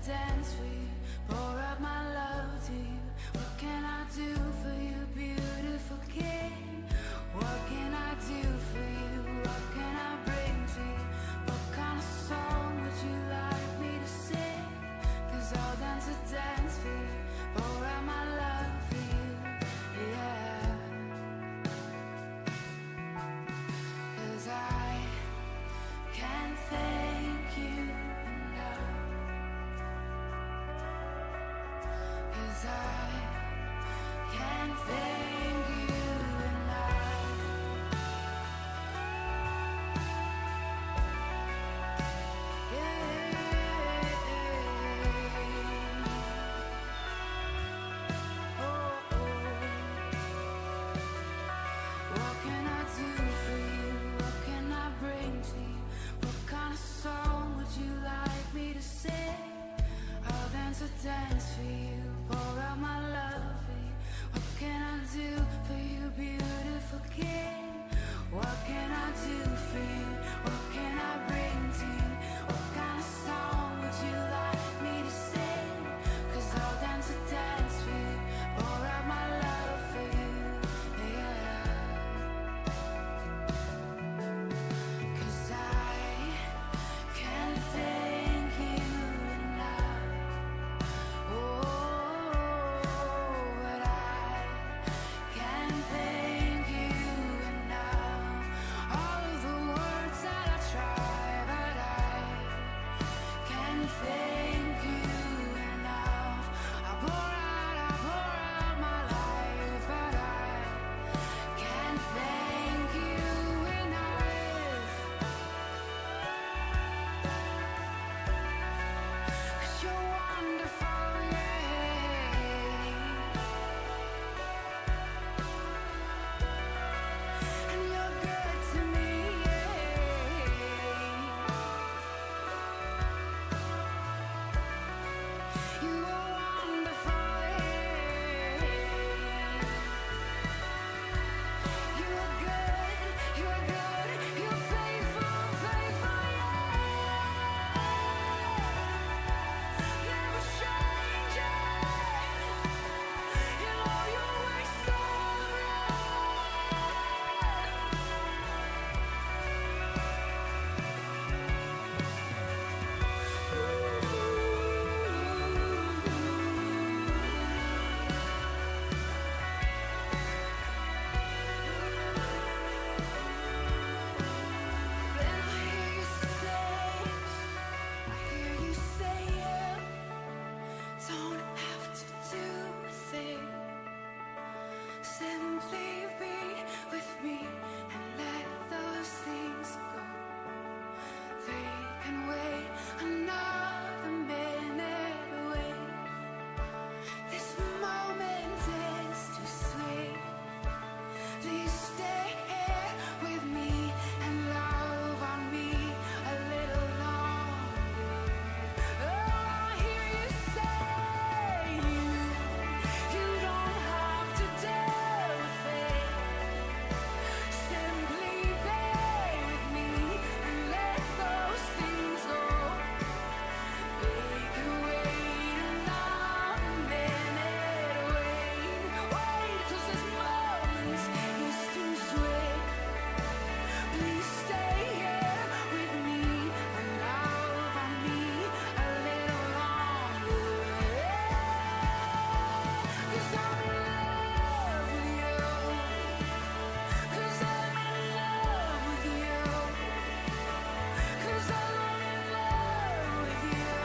dance for you, pour out my love to you. What can I do for you, beautiful king? What can I do for you? What can I bring to you? What kind of song would you like me to sing? 'Cause I'll dance for you, pour out my love for you, yeah. 'Cause I can't thank you enough. 'Cause I can't thank you enough. What can I do for you? What can I bring to you? What kind of song would you like me to sing? I'll dance for you, pour out my love for you. What can I do for you, beautiful king? What can I do for you? What can I bring to you? What kind of song would you like me to sing? 'Cause I'll dance for you, pour out my love for you, yeah. 'Cause I can't thank you enough. Oh, but I can't thank you enough. All of the words that I try, but I can't thank you enough. I pour out my life, but I can't thank you enough. 'Cause you're wonderful, yeah. And you're good to me, yeah. You are wonderful, yeah. You are good, you're faithful, yeah. Never changing. You know your ways so don't have to do a thing. Simply be with me and let those things go. They can wait another minute away. This moment is too sweet. Please stay here with me and love on me a little longer. Oh, I hear you say you don't have to do a thing. Simply bear with me and let those things go. They can wait another minute. Wait, 'cause this moment is too sweet. Please stay here with me and love on me a little longer. 'Cause I'm in love with you. 'Cause I'm in love with you. 'Cause I'm in love with you.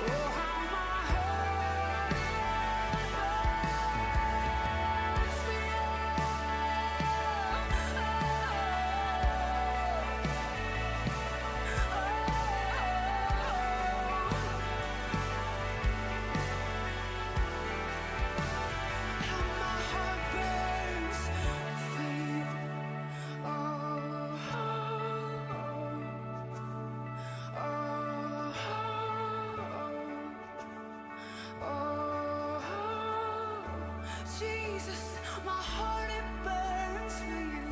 Oh, how my heart burns for you. How my heart burns for you. Jesus, my heart it burns for you.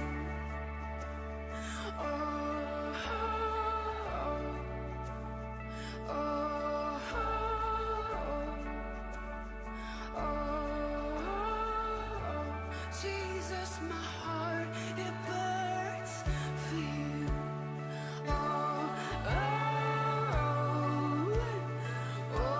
Oh, my heart, it burns for you. Oh, oh, oh,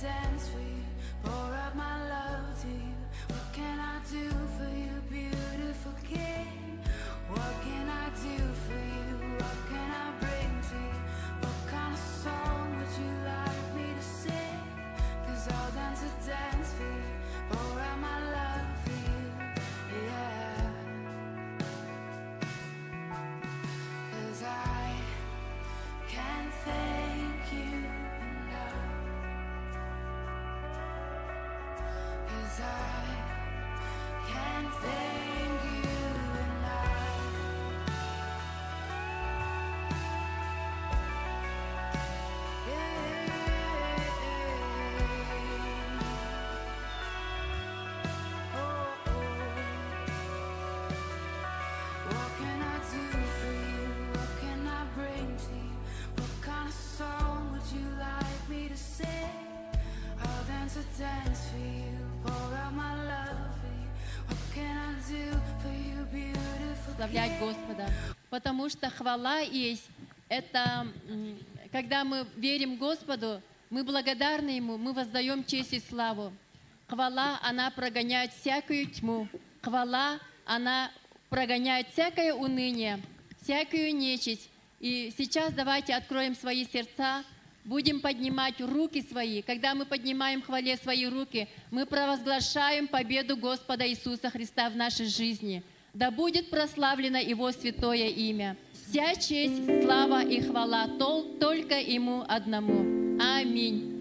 dance for you, pour out my love to you. What can I do for you, beautiful king? What can I do for you? What can I bring to you? What kind of song would you like me to sing? 'Cause I'll dance for you, pour out my love for you, yeah. 'Cause I can't thank you enough. 'Cause I can't thank you enough. What can I do for you? What can I bring to you? What kind of song would you like me to sing? I'll dance for you, pour out my love for you. What can I do for you, beautiful Славлять Господа, потому что хвала есть это когда мы верим Господу, мы благодарны Ему, мы воздаем честь и славу. Хвала, она прогоняет всякую тьму. Хвала, она прогоняет всякое уныние, всякую нечисть. И сейчас давайте откроем свои сердца, будем поднимать руки свои. Когда мы поднимаем в хвале свои руки, мы провозглашаем победу Господа Иисуса Христа в нашей жизни. Да будет прославлено Его святое имя. Вся честь, слава и хвала только Ему одному. Аминь.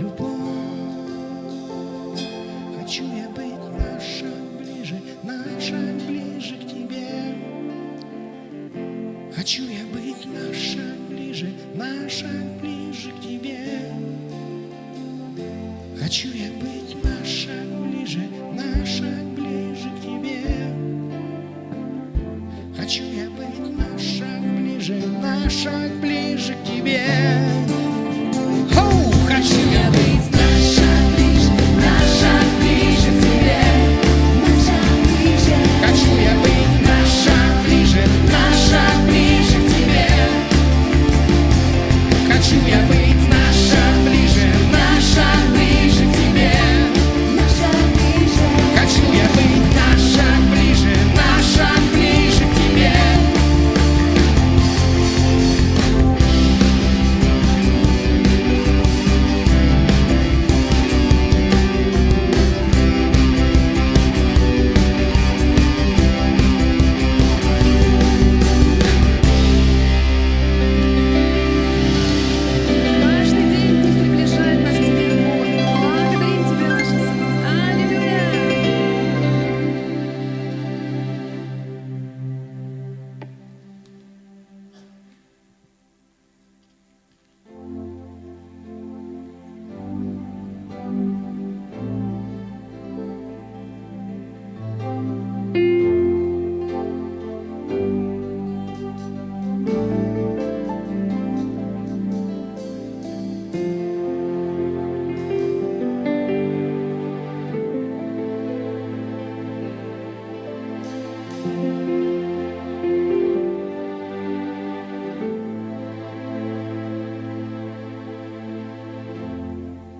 любовь. Хочу я быть на шаг ближе к тебе. Хочу я быть на шаг ближе к тебе. Хочу я быть на шаг ближе к тебе. Хочу я быть на шаг ближе к тебе. Хоу! Хочу я быть на шаг ближе к тебе. Хочу я быть на шаг ближе к тебе. Хочу я быть на шаг ближе к тебе. Хочу я быть на шаг ближе к тебе. Каждый день пусть приближает нас к тебе, Бог. Благодарим тебя, наше сердце. Аллилуйя!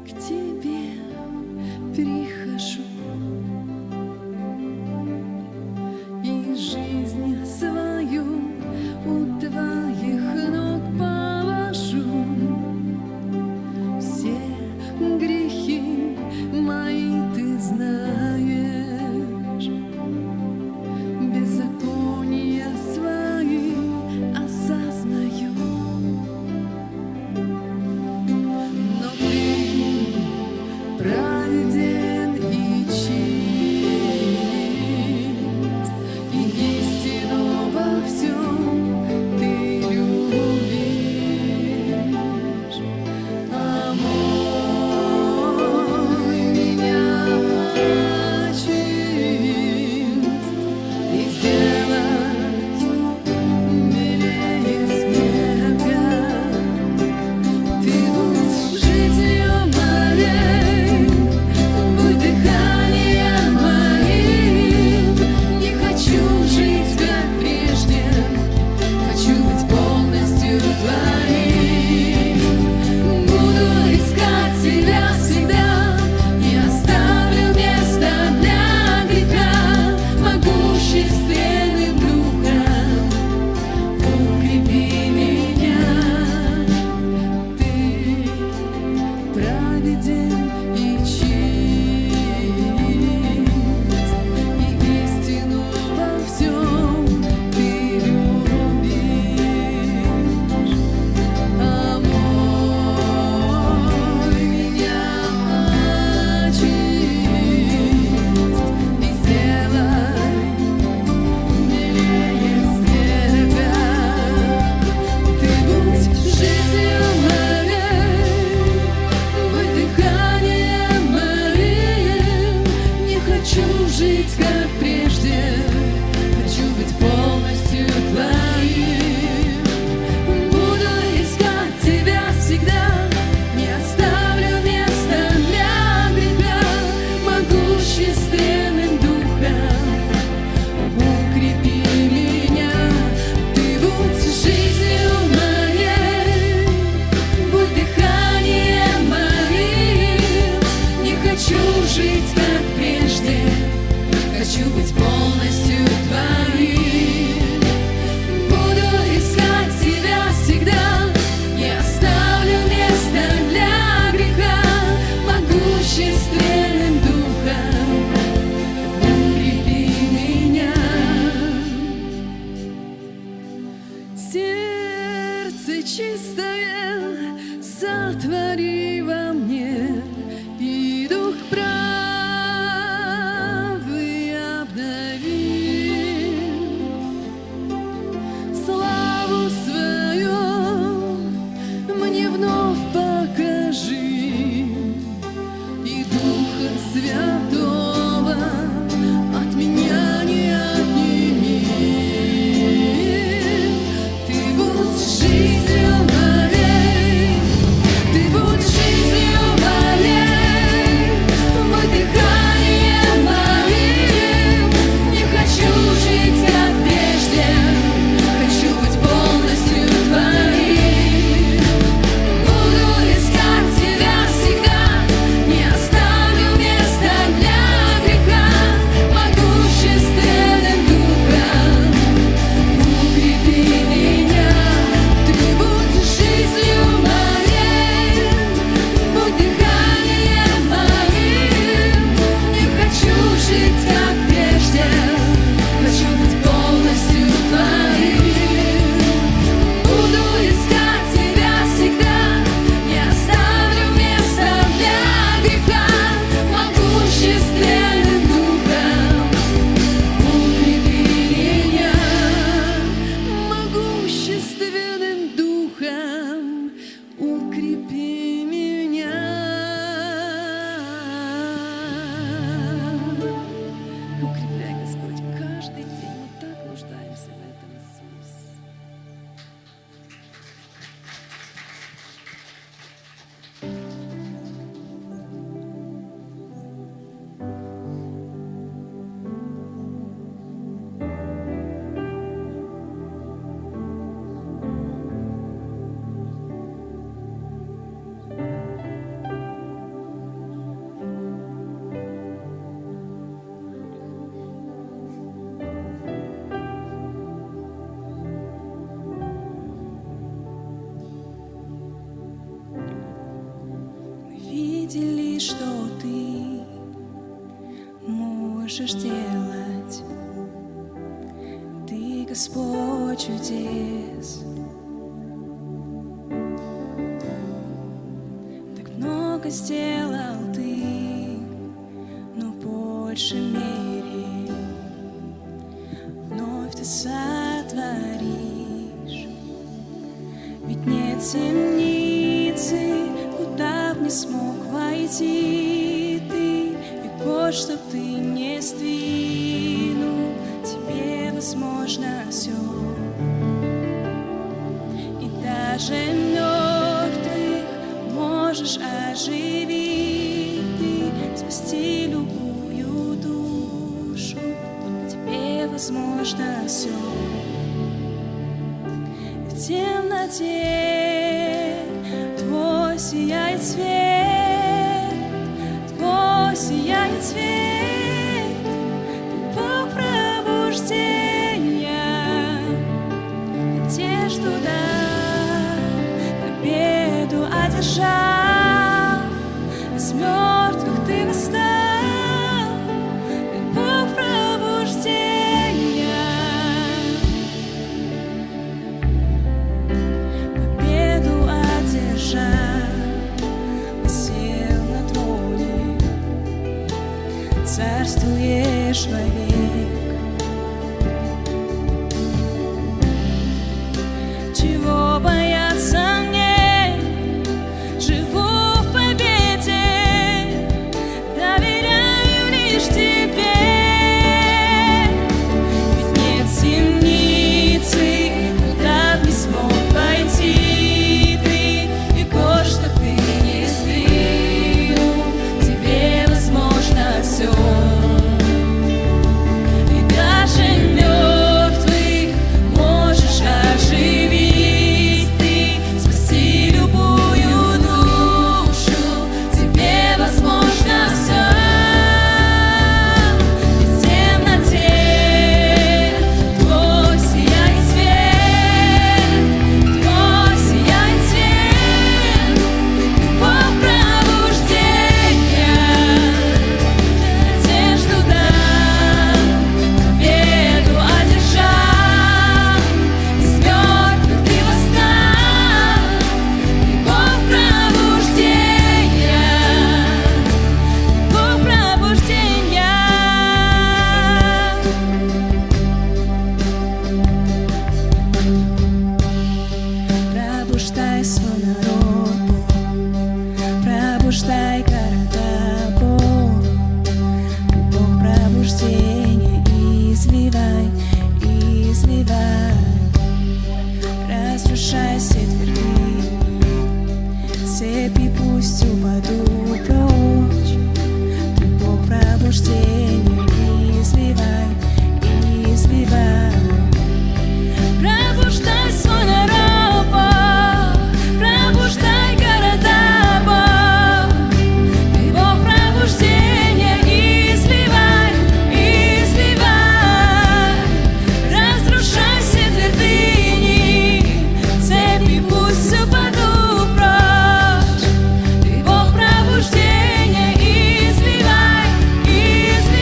К тебе прихожу, и жизнь свою у твоих ног положу. Все грехи мои ты знаешь, беззакония свои осознаю. Но ты праведен и чист, и истину во всем ты любишь. А мой меня чист, и сделать милее снега. Ты будь жизнью моей, будь дыханием моим. Не хочу жить как прежде, хочу быть полностью твоим. Буду искать тебя всегда, не оставлю места для греха. Могущественным духом укрепи меня. Ты праведен и чист, и истину во всем ты любишь. А мой меня чист, и сделай милее снега. Ты будь жизнью моей, будь дыханием моим. Не хочу жить как прежде, хочу быть полностью твоим. Буду искать тебя всегда, не оставлю места для греха. Могущественным духом укрепи меня. Ты будь жизнью моей, будь дыханием моим. Не хочу жить как прежде, хочу быть полностью твоим. Буду искать тебя всегда, не оставлю места для греха. Могущественным духом укрепи меня. Сердце чистое сотвори во мне, ты, что ты можешь делать. Ты Господь чудес. Так много сделал ты, но в большей мере вновь ты сотворишь. Ведь нет темницы, куда б не смог войти ты, и год, чтоб ты не сдвинул, тебе возможно все. И даже мертвых можешь оживить ты, спасти любую душу, тебе возможно все. В темноте Твой сияет свет, Твой сияет свет, Бог пробуждения, надежду дал, победу одержал, из мертвых ты восстал, Бог пробуждения. Победу одержал, сел на троне, царствуешь вовек. Чего бояться мне? Живу в победе, доверяю лишь тебе. Ведь нет темницы, куда б не смог войти ты, и год, что ты не сдвинул, тебе возможно все. И даже мертвых можешь оживить ты, спасти любую душу, тебе возможно все. И в темноте Твой сияет свет, Твой сияет свет, Бог пробуждения, надежду дал, победу одержал, из мертвых ты восстал, Бог пробуждения, Бог пробуждения. Пробуждай свой народ, Бог, пробуждай города, Бог, Бог пробуждения, изливай, изливай, разрушай все твердыни, цепи пусть упадут прочь, ты Бог пробуждения, изливай, изливай. Пробуждай свой народ, Бог, пробуждай города, Бог, ты Бог пробуждения, изливай, изливай, разрушай все твердыни, цепи пусть упадут прочь, ты Бог пробуждения, изливай, изливай.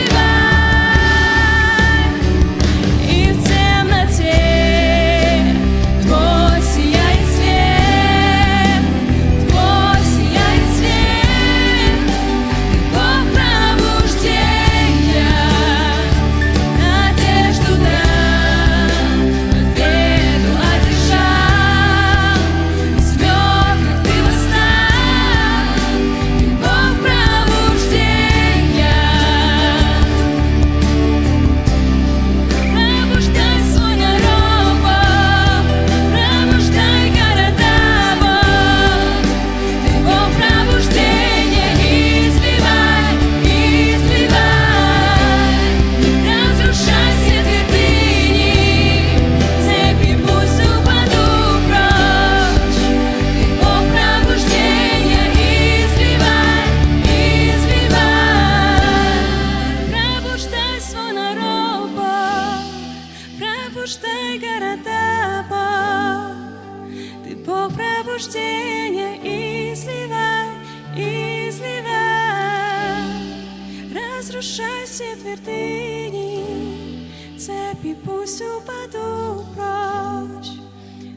все твердыни, цепи пусть упадут прочь.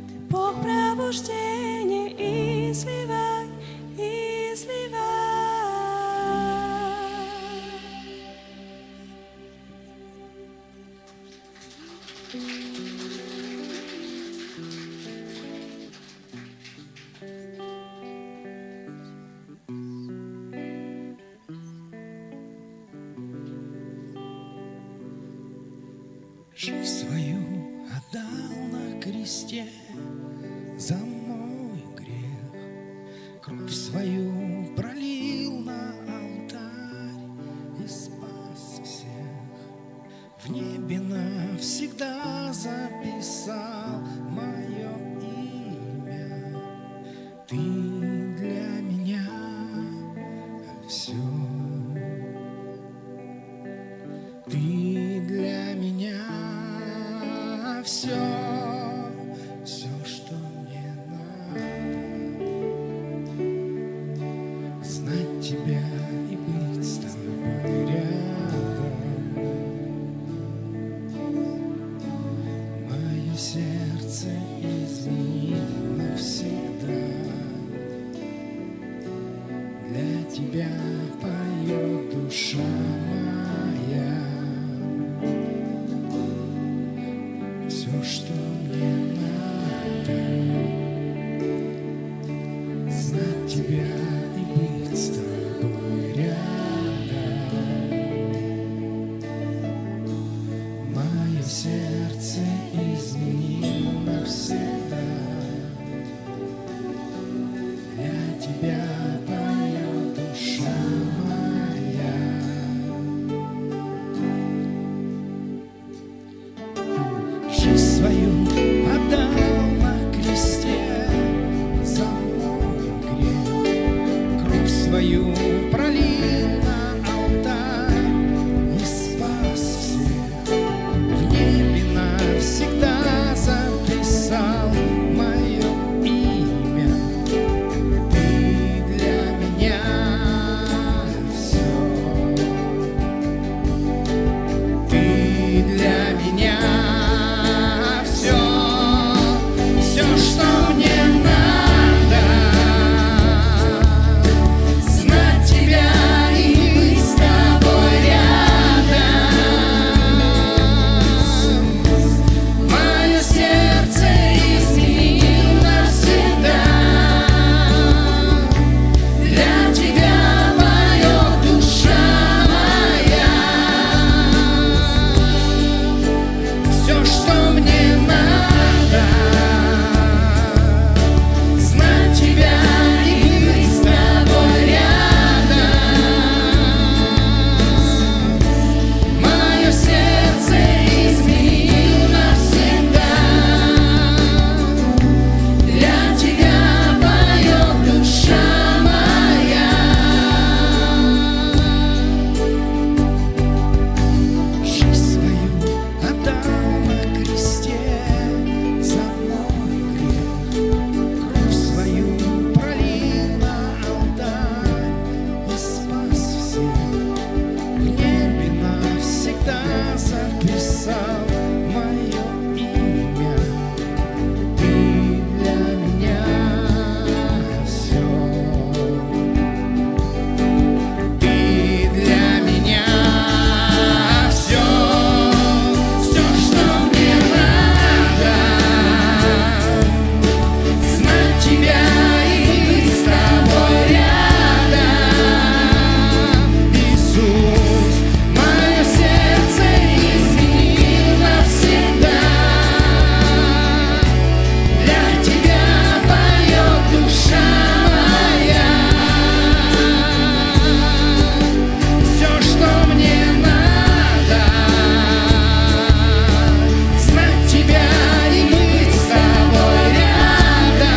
Ты Бог пробуждения, изливай, изливай. Жизнь свою отдал на кресте за мой грех, кровь свою пролил на алтарь и спас всех. В небе навсегда записал мое имя. Ты для меня все. Ты для меня все, все, что мне надо. Знать тебя и быть с тобой рядом. Мое сердце изменил навсегда. Для тебя поет душа моя. Все, что мне надо, знать тебя и быть с тобой рядом. Мое сердце изменил навсегда. Для тебя поет душа моя. Жизнь свою отдал на кресте за мой грех, кровь свою пролил на алтарь и спас всех. В небе навсегда записал мое имя. Ты для меня все. Ты для меня все, что мне надо. Знать тебя и быть с тобой рядом. Мое сердце изменил навсегда. Для тебя поет душа моя. Все, что мне надо, знать тебя и быть с тобой рядом. Мое сердце изменил навсегда. Для тебя поет душа моя. Жизнь свою отдал на кресте за мой грех, кровь свою пролил на алтарь и спас всех. В небе навсегда записал мое имя. Ты для меня все. Ты для меня все, что мне надо. Знать тебя и быть с тобой рядом. Иисус, мое сердце изменил навсегда. Для тебя поет душа моя. Все, что мне надо, знать тебя и быть с тобой рядом.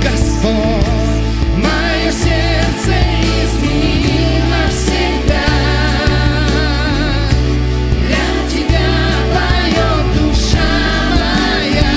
Господь, мое сердце изменил навсегда. Для тебя поет душа моя.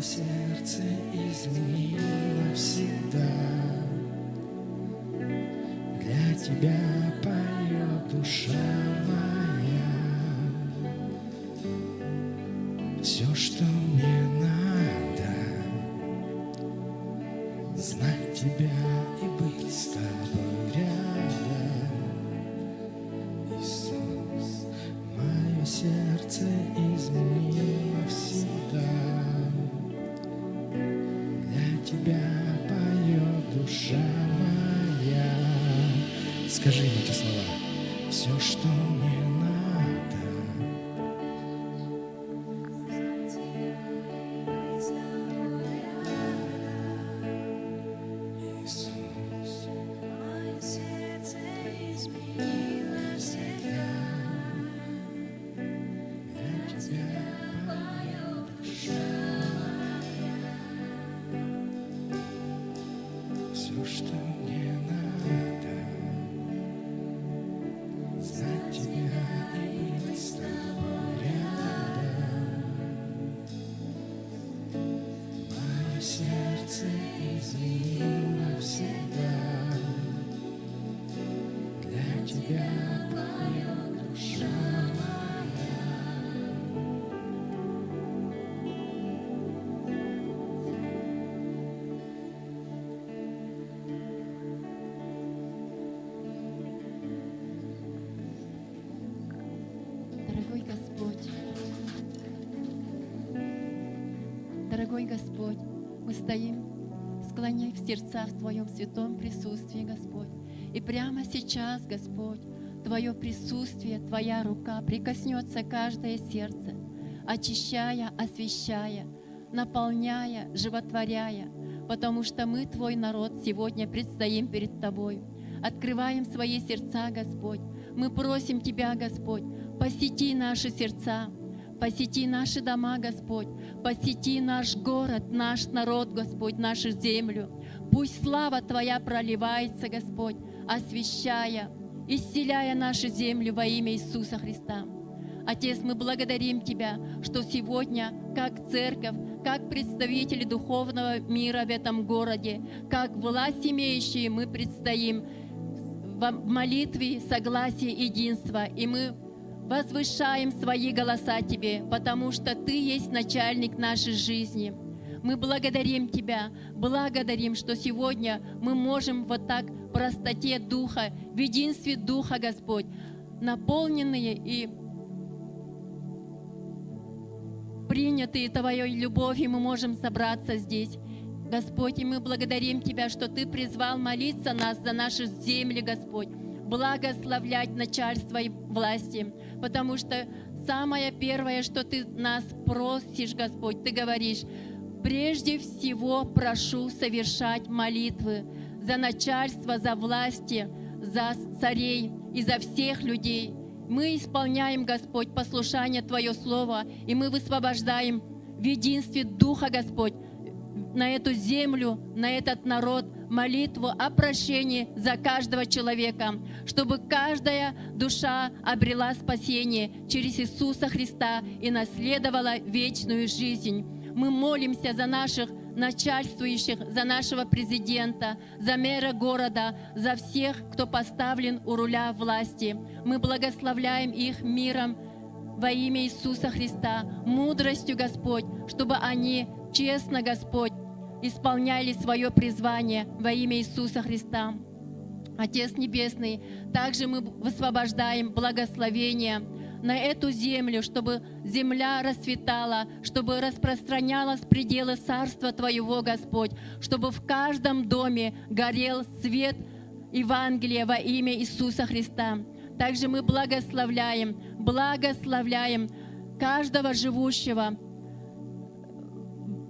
Мое сердце измени навсегда. Для Тебя поет душа моя. Все, что мне надо, знать Тебя и быть с Тобой рядом. Иисус, мое сердце измени навсегда. Для Тебя поет душа моя. Скажи им эти слова. Все, что мне надо, Иисус, Мое сердце измени навсегда. для Тебя поет душа моя. Все, что мне надо, знать Тебя и быть с Тобой рядом. Мое сердце измени навсегда. Для Тебя поет душа моя. Дорогой Господь, мы стоим, склоняя в сердца в Твоем святом присутствии, Господь. И прямо сейчас, Господь, Твое присутствие, Твоя рука прикоснется каждое сердце, очищая, освящая, наполняя, животворяя, потому что мы, Твой народ, сегодня предстоим перед Тобой. Открываем свои сердца, Господь. Мы просим Тебя, Господь, посети наши сердца, посети наши дома, Господь, посети наш город, наш народ, Господь, нашу землю. Пусть слава Твоя проливается, Господь, освящая, исцеляя нашу землю во имя Иисуса Христа. Отец, мы благодарим Тебя, что сегодня, как церковь, как представители духовного мира в этом городе, как власть имеющие, мы предстоим в молитве, согласии, единства, и мы возвышаем свои голоса Тебе, потому что Ты есть начальник нашей жизни. Мы благодарим Тебя, благодарим, что сегодня мы можем вот так в простоте Духа, в единстве Духа, Господь, наполненные и принятые Твоей любовью, мы можем собраться здесь. Господь, и мы благодарим Тебя, что Ты призвал молиться нас за наши земли, Господь, благословлять начальство и власти, потому что самое первое, что Ты нас просишь, Господь, Ты говоришь: прежде всего прошу совершать молитвы за начальство, за власти, за царей и за всех людей. Мы исполняем, Господь, послушание Твое Слово, и мы высвобождаем в единстве Духа, Господь, на эту землю, на этот народ молитву о прощении за каждого человека, чтобы каждая душа обрела спасение через Иисуса Христа и наследовала вечную жизнь. Мы молимся за наших начальствующих, за нашего президента, за мэра города, за всех, кто поставлен у руля власти. Мы благословляем их миром во имя Иисуса Христа, мудростью, Господь, чтобы они честно, Господь, исполняли свое призвание во имя Иисуса Христа. Отец Небесный, также мы высвобождаем благословение на эту землю, чтобы земля расцветала, чтобы распространялась пределы Царства Твоего, Господь, чтобы в каждом доме горел свет Евангелия во имя Иисуса Христа. Также мы благословляем каждого живущего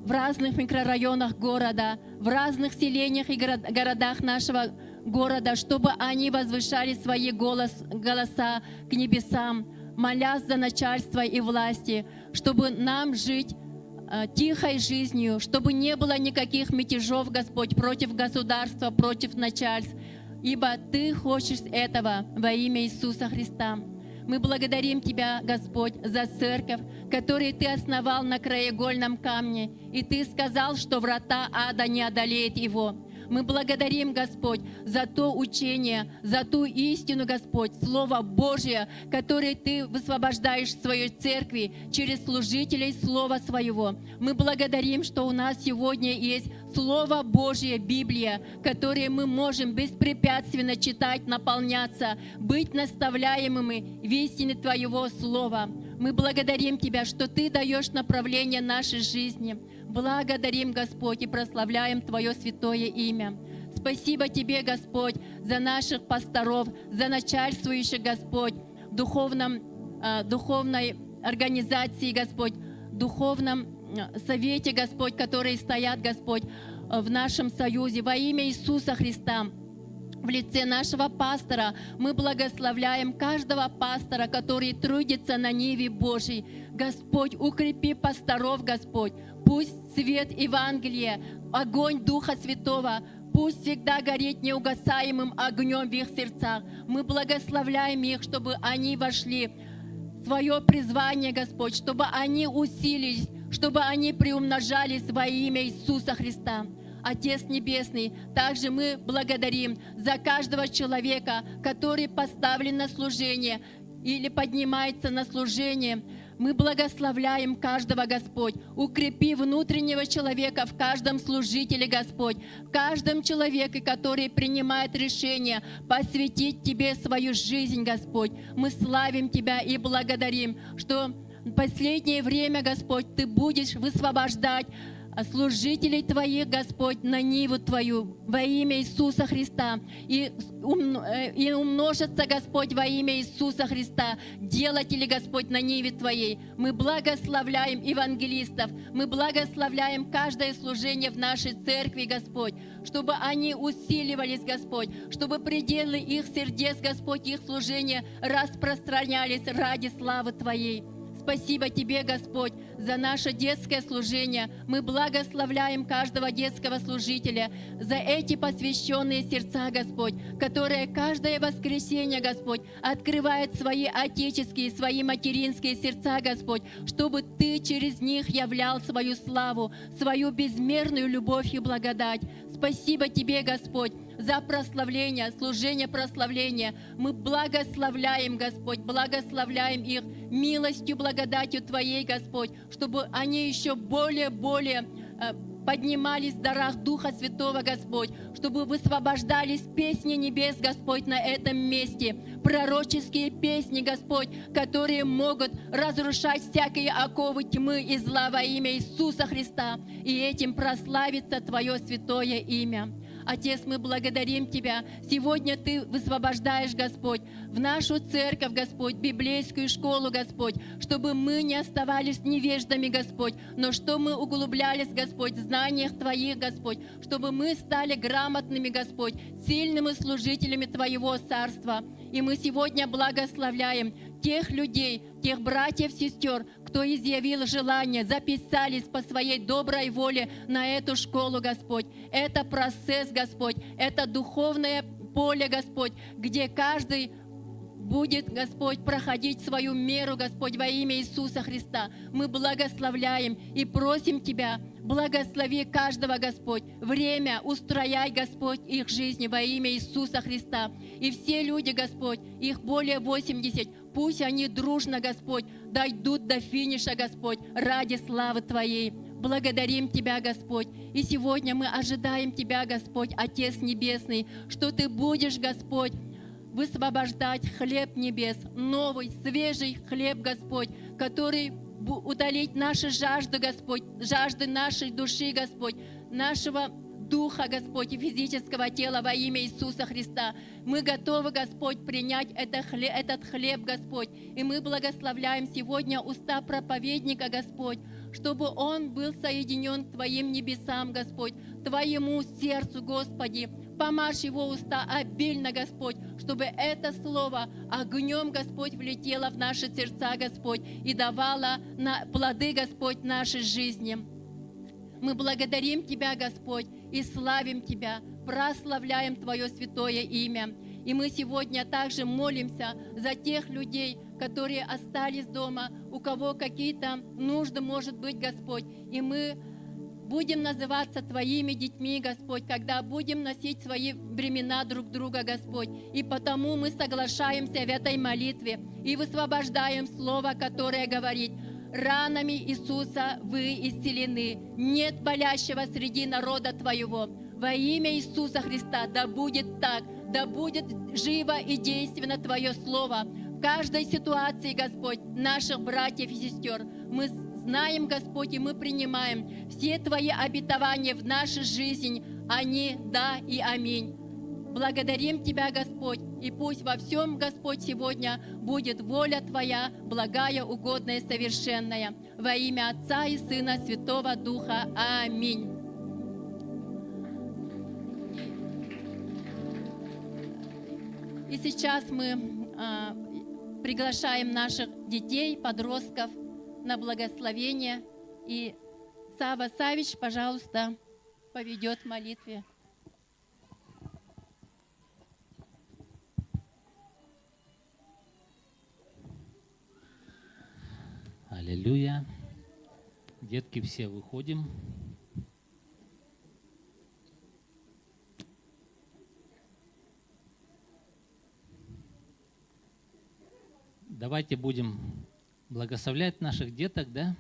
в разных микрорайонах города, в разных селениях и городах нашего города, чтобы они возвышали свои голоса к небесам, молясь за начальство и власти, чтобы нам жить тихой жизнью, чтобы не было никаких мятежов, Господь, против государства, против начальств, ибо Ты хочешь этого во имя Иисуса Христа. Мы благодарим Тебя, Господь, за церковь, которую Ты основал на краеугольном камне, и Ты сказал, что врата ада не одолеет его. Мы благодарим, Господь, за то учение, за ту истину, Господь, Слово Божие, которое Ты высвобождаешь в Своей церкви через служителей Слова Своего. Мы благодарим, что у нас сегодня есть Слово Божие, Библия, которое мы можем беспрепятственно читать, наполняться, быть наставляемыми в истине Твоего Слова. Мы благодарим Тебя, что Ты даешь направление нашей жизни. Благодарим, Господь, и прославляем Твое святое имя. Спасибо Тебе, Господь, за наших пасторов, за начальствующих, Господь, духовной организации, Господь, духовном совете, Господь, которые стоят, Господь, в нашем союзе. Во имя Иисуса Христа, в лице нашего пастора, мы благословляем каждого пастора, который трудится на ниве Божьей. Господь, укрепи пасторов, Господь. Пусть свет Евангелия, огонь Духа Святого, пусть всегда горит неугасаемым огнем в их сердцах. Мы благословляем их, чтобы они вошли в свое призвание, Господь, чтобы они усилились, чтобы они приумножались во имя Иисуса Христа. Отец Небесный, также мы благодарим за каждого человека, который поставлен на служение или поднимается на служение. Мы благословляем каждого, Господь. Укрепи внутреннего человека в каждом служителе, Господь, в каждом человеке, который принимает решение посвятить Тебе свою жизнь, Господь. Мы славим Тебя и благодарим, что в последнее время, Господь, Ты будешь высвобождать служителей Твоих, Господь, на ниву Твою во имя Иисуса Христа. И умножится, Господь, во имя Иисуса Христа делатели, Господь, на ниве Твоей. Мы благословляем евангелистов, мы благословляем каждое служение в нашей церкви, Господь, чтобы они усиливались, Господь, чтобы пределы их сердец, Господь, их служения распространялись ради славы Твоей. Спасибо Тебе, Господь, за наше детское служение. Мы благословляем каждого детского служителя за эти посвященные сердца, Господь, которые каждое воскресенье, Господь, открывают свои отеческие, свои материнские сердца, Господь, чтобы Ты через них являл свою славу, свою безмерную любовь и благодать. Спасибо Тебе, Господь, за прославление, служение прославления. Мы благословляем, Господь, благословляем их милостью, благодатью Твоей, Господь, чтобы они еще более поднимались в дарах Духа Святого, Господь, чтобы высвобождались песни небес, Господь, на этом месте. Пророческие песни, Господь, которые могут разрушать всякие оковы тьмы и зла во имя Иисуса Христа. И этим прославится Твое святое имя. Отец, мы благодарим Тебя. Сегодня Ты высвобождаешь, Господь, в нашу церковь, Господь, библейскую школу, Господь, чтобы мы не оставались невеждами, Господь, но что мы углублялись, Господь, в знаниях Твоих, Господь, чтобы мы стали грамотными, Господь, сильными служителями Твоего Царства. И мы сегодня благословляем тех людей, тех братьев, сестер, кто изъявил желание, записались по своей доброй воле на эту школу, Господь. Это процесс, Господь, это духовное поле, Господь, где каждый будет, Господь, проходить свою меру, Господь, во имя Иисуса Христа. Мы благословляем и просим Тебя, благослови каждого, Господь, время устрояй, Господь, их жизни во имя Иисуса Христа. И все люди, Господь, их более 80, пусть они дружно, Господь, дойдут до финиша, Господь, ради славы Твоей. Благодарим Тебя, Господь. И сегодня мы ожидаем Тебя, Господь, Отец Небесный, что Ты будешь, Господь, высвобождать хлеб небес, новый, свежий хлеб, Господь, который утолит наши жажды, Господь, жажды нашей души, Господь, нашего духа, Господь, и физического тела во имя Иисуса Христа. Мы готовы, Господь, принять этот хлеб, Господь, и мы благословляем сегодня уста проповедника, Господь, чтобы он был соединен к Твоим небесам, Господь, Твоему сердцу, Господи. Помажь его уста обильно, Господь, чтобы это слово огнем, Господь, влетело в наши сердца, Господь, и давало плоды, Господь, нашей жизни. Мы благодарим Тебя, Господь, и славим Тебя, прославляем Твое святое имя. И мы сегодня также молимся за тех людей, которые остались дома, у кого какие-то нужды, может быть, Господь. И мы будем называться Твоими детьми, Господь, когда будем носить свои бремена друг друга, Господь. И потому мы соглашаемся в этой молитве и высвобождаем слово, которое говорит: ранами Иисуса вы исцелены. Нет болящего среди народа Твоего. Во имя Иисуса Христа да будет так, да будет живо и действенно Твое Слово в каждой ситуации, Господь, наших братьев и сестер. Мы знаем, Господь, и мы принимаем все Твои обетования в нашу жизнь. Они да и аминь. Благодарим Тебя, Господь, и пусть во всем, Господь, сегодня будет воля Твоя, благая, угодная, совершенная. Во имя Отца и Сына, Святого Духа. Аминь. И сейчас мы приглашаем наших детей, подростков на благословение. И Сава Савич, пожалуйста, поведет в молитве. Аллилуйя. Детки, все выходим. Давайте будем благословлять наших деток, да?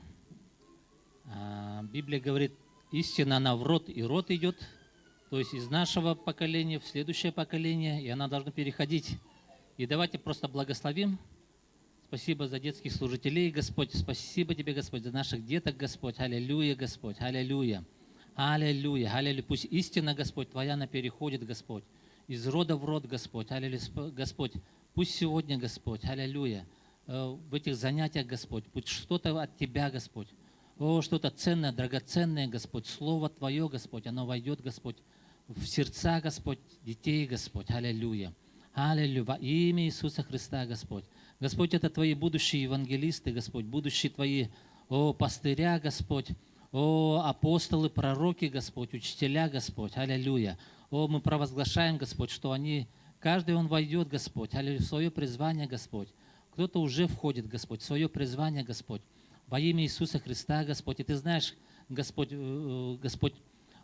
Библия говорит, истина, она в род и род идет, то есть из нашего поколения в следующее поколение, и она должна переходить. И давайте просто благословим. Спасибо за детских служителей, Господь. Спасибо Тебе, Господь, за наших деток, Господь. Аллилуйя, Господь. Аллилуйя. Аллилуйя. Аллилуйя. Пусть истина, Господь, Твоя, она переходит, Господь, из рода в род, Господь. Аллилуйя. Господь, пусть сегодня, Господь, аллилуйя, в этих занятиях, Господь, пусть что-то от Тебя, Господь, что-то ценное, драгоценное, Господь, Слово Твое, Господь, оно войдет, Господь, в сердца, Господь, детей, Господь. Аллилуйя. Аллилуйя. Во имя Иисуса Христа, Господь. Господь, это Твои будущие евангелисты, Господь, будущие Твои, пастыря, Господь, апостолы, пророки, Господь, учителя, Господь, аллилуйя. Мы провозглашаем, Господь, что они, каждый он войдет, Господь, аллилуйя, в свое призвание, Господь. Кто-то уже входит, Господь, в свое призвание, Господь, во имя Иисуса Христа, Господь. И Ты знаешь, Господь,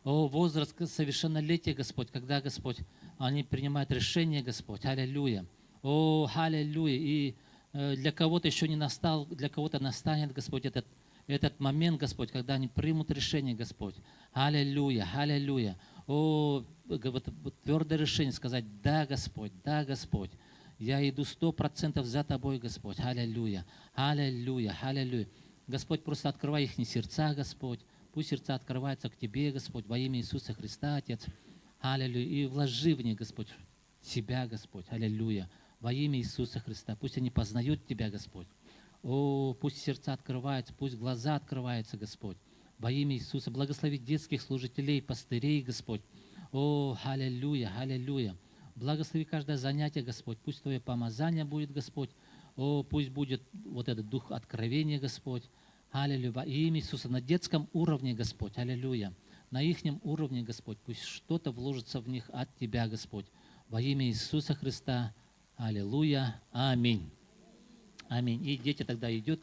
возраст совершеннолетия, Господь, когда, Господь, они принимают решение, Господь, аллилуйя. Аллилуйя. И для кого-то еще не настал, для кого-то настанет, Господь, этот момент, Господь, когда они примут решение, Господь. Аллилуйя, аллилуйя. Твердое решение сказать: да, Господь, я иду 100% за Тобой, Господь. Аллилуйя, аллилуйя, аллилуйя. Господь, просто открывай их сердца, Господь. Пусть сердца открываются к Тебе, Господь, во имя Иисуса Христа, Отец. Аллилуйя. И вложи в них, Господь, себя, Господь. Аллилуйя. Во имя Иисуса Христа. Пусть они познают Тебя, Господь. Пусть сердца открываются, пусть глаза открываются, Господь. Во имя Иисуса. Благослови детских служителей, пастырей, Господь. Аллилуйя, аллилуйя. Благослови каждое занятие, Господь. Пусть Твое помазание будет, Господь. Пусть будет вот этот дух откровения, Господь. Аллилуйя. Во имя Иисуса. На детском уровне, Господь. Аллилуйя. На ихнем уровне, Господь. Пусть что-то вложится в них от Тебя, Господь. Во имя Иисуса Христа. Аллилуйя. Аминь. Аминь. И дети тогда идут.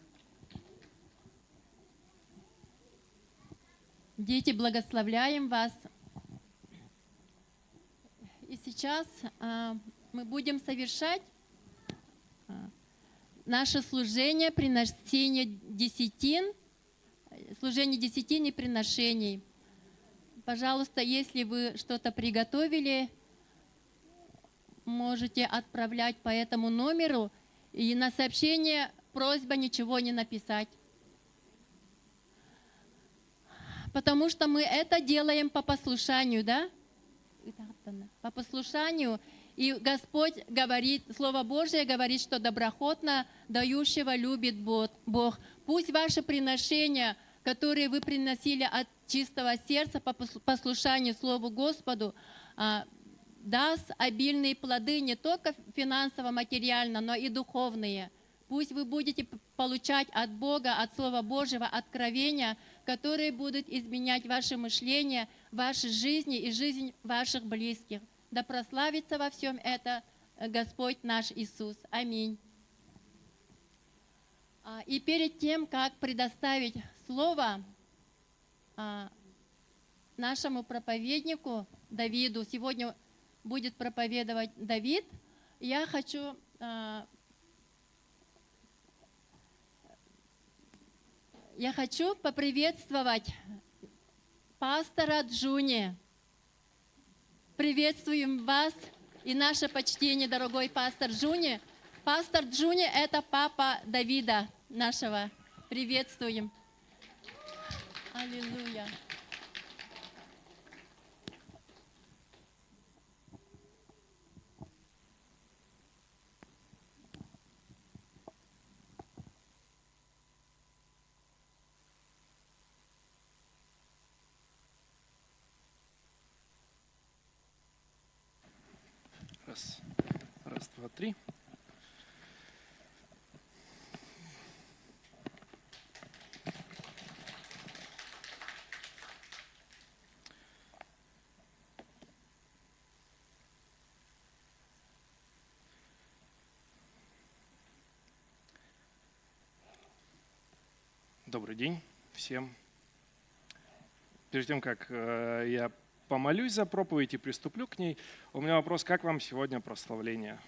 Дети, благословляем вас. И сейчас мы будем совершать наше служение, приношение десятин, служение десятин и приношений. Пожалуйста, если вы что-то приготовили, можете отправлять по этому номеру. И на сообщение просьба ничего не написать. Потому что мы это делаем по послушанию, да? По послушанию. И Господь говорит, Слово Божие говорит, что доброхотно дающего любит Бог. Пусть ваши приношения, которые вы приносили от чистого сердца по послушанию Слову Господу, даст обильные плоды не только финансово, материально, но и духовные. Пусть вы будете получать от Бога, от Слова Божьего откровения, которые будут изменять ваше мышление, ваши жизни и жизнь ваших близких. Да прославится во всем это Господь наш Иисус. Аминь. И перед тем, как предоставить слово нашему проповеднику Давиду, сегодня будет проповедовать Давид, я хочу поприветствовать пастора Джуни. Приветствуем вас и наше почтение, дорогой пастор Джуни. Пастор Джуни – это папа Давида нашего. Приветствуем. Аллилуйя. Раз, два, три. Добрый день всем. Перед тем, как я помолюсь за проповедь и приступлю к ней, у меня вопрос: как вам сегодня прославление?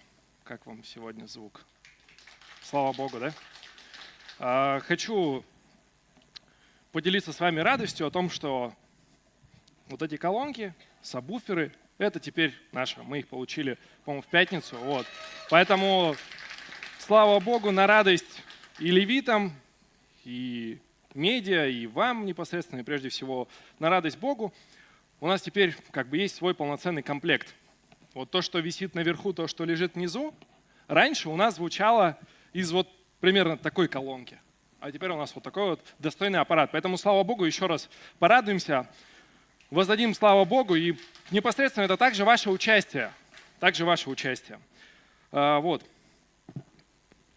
Как вам сегодня звук? Слава Богу, да? Хочу поделиться с вами радостью о том, что вот эти колонки, сабвуферы, это теперь наши. Мы их получили, по-моему, в пятницу. Вот. Поэтому слава Богу на радость и левитам, и медиа, и вам непосредственно, и прежде всего на радость Богу. У нас теперь как бы есть свой полноценный комплект. Вот то, что висит наверху, то, что лежит внизу, раньше у нас звучало из вот примерно такой колонки. А теперь у нас вот такой вот достойный аппарат. Поэтому, слава Богу, еще раз порадуемся, воздадим славу Богу. И непосредственно это также ваше участие. Также ваше участие. Вот.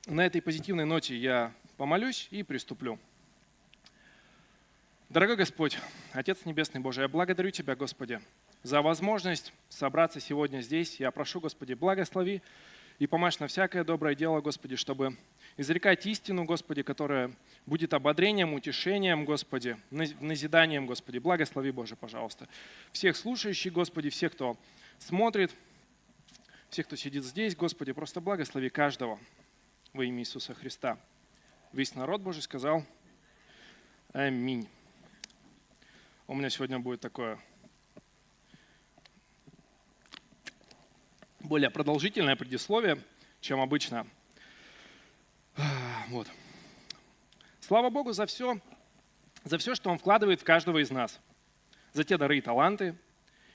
На этой позитивной ноте я помолюсь и приступлю. Дорогой Господь, Отец Небесный Божий, я благодарю Тебя, Господи, за возможность собраться сегодня здесь. Я прошу, Господи, благослови и помажь на всякое доброе дело, Господи, чтобы изрекать истину, Господи, которая будет ободрением, утешением, Господи, назиданием, Господи. Благослови, Боже, пожалуйста, всех слушающих, Господи, всех, кто смотрит, всех, кто сидит здесь, Господи, просто благослови каждого во имя Иисуса Христа. Весь народ Божий сказал аминь. У меня сегодня будет такое более продолжительное предисловие, чем обычно. Вот. Слава Богу за все, что Он вкладывает в каждого из нас, за те дары и таланты.